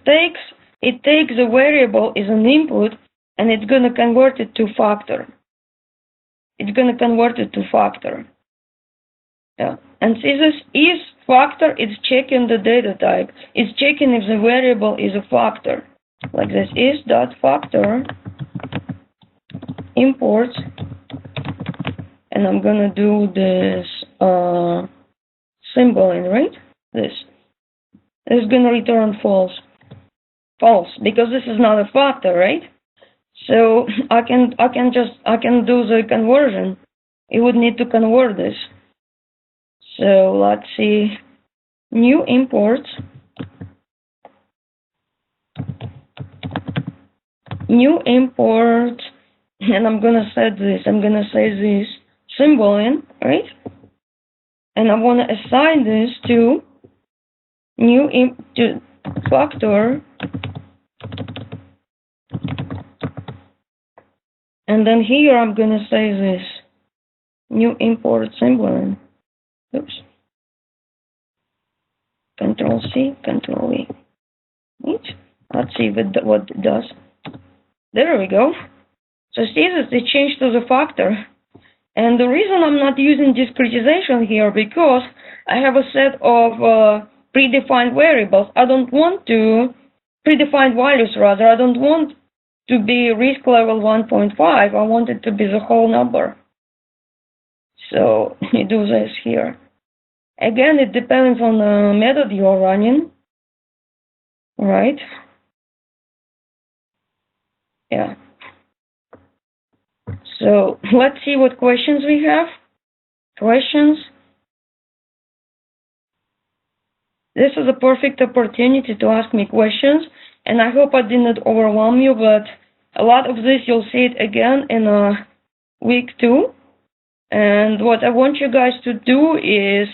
takes a variable as an input, and it's going to convert it to factor. It's going to convert it to factor. Yeah. And see this is factor, it's checking the data type. It's checking if the variable is a factor. Like this is dot factor import, and I'm going to do this symbol in, right? This is going to return false. False, because this is not a factor, right? So I can do the conversion. It would need to convert this. So let's see, new import, and I'm gonna set this symbol in, right? And I want to assign this to to factor. And then here I'm going to say this new import symbol. Oops. Control C, Control V. Let's see what it does. There we go. So see this, it changed to the factor. And the reason I'm not using discretization here because I have a set of predefined variables. I don't want to predefined values rather. I don't want to be risk level 1.5, I want it to be the whole number. So you do this here. Again, it depends on the method you're running, right? Yeah. So let's see what questions we have. Questions. This is a perfect opportunity to ask me questions, and I hope I didn't overwhelm you, but a lot of this you'll see it again in week 2. And what I want you guys to do is,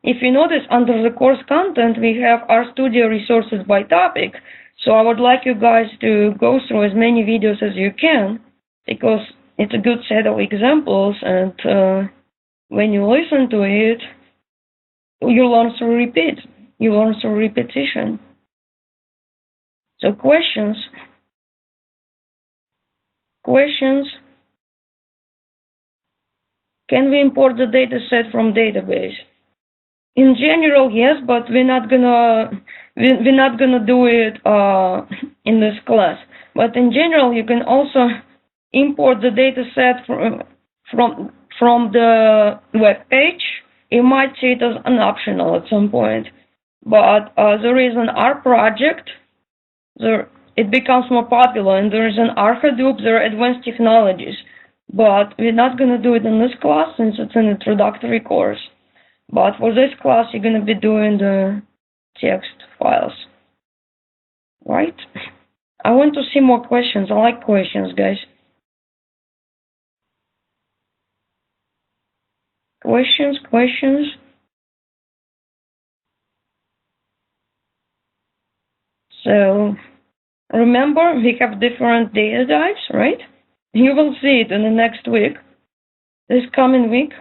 if you notice under the course content, we have RStudio resources by topic. So I would like you guys to go through as many videos as you can, because it's a good set of examples, and when you listen to it, you learn through repeat. You learn through repetition. So questions. Questions. Can we import the data set from database? In general, yes, but we're not gonna do it in this class. But in general, you can also import the data set from the web page. You might see it as an optional at some point, but there is an R project. It becomes more popular, and there is an R Hadoop. There are advanced technologies, but we're not going to do it in this class since it's an introductory course. But for this class, you're going to be doing the text files, right? I want to see more questions. I like questions, guys. Questions. So remember, we have different data types, right? You will see it in the next week, this coming week.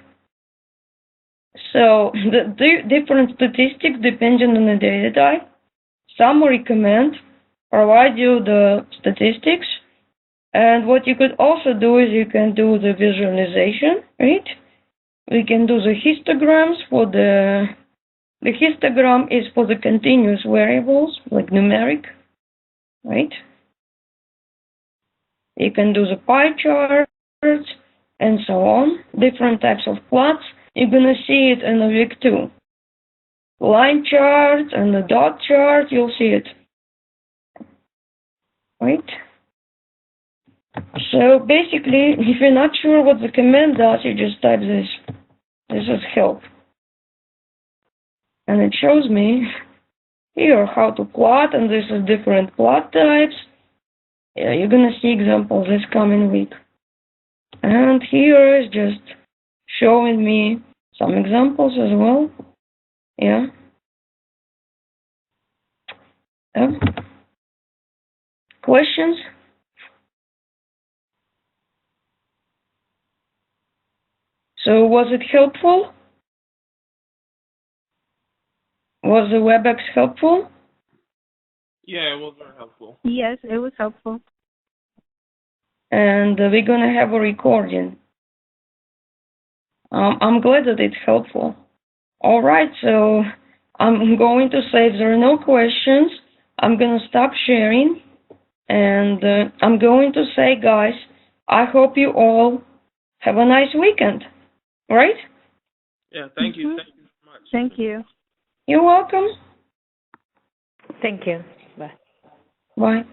So the different statistics depending on the data type. Some recommend provide you the statistics, and what you could also do is you can do the visualization, right? We can do the histograms for the histogram is for the continuous variables, like numeric, right? You can do the pie charts, and so on, different types of plots. You're going to see it in the week 2. Line chart and the dot chart, you'll see it. Right? So basically, if you're not sure what the command does, you just type this. This is help. And it shows me here how to plot, and this is different plot types. Yeah, you're going to see examples this coming week. And here is just showing me some examples as well. Yeah. Questions? So was it helpful? Was the WebEx helpful? Yeah, it was very helpful. Yes, it was helpful. And we're going to have a recording. I'm glad that it's helpful. All right, so I'm going to say if there are no questions, I'm going to stop sharing. And I'm going to say, guys, I hope you all have a nice weekend. Right? Yeah, thank you. Thank you so much. Thank you. You're welcome. Thank you. Bye. Bye.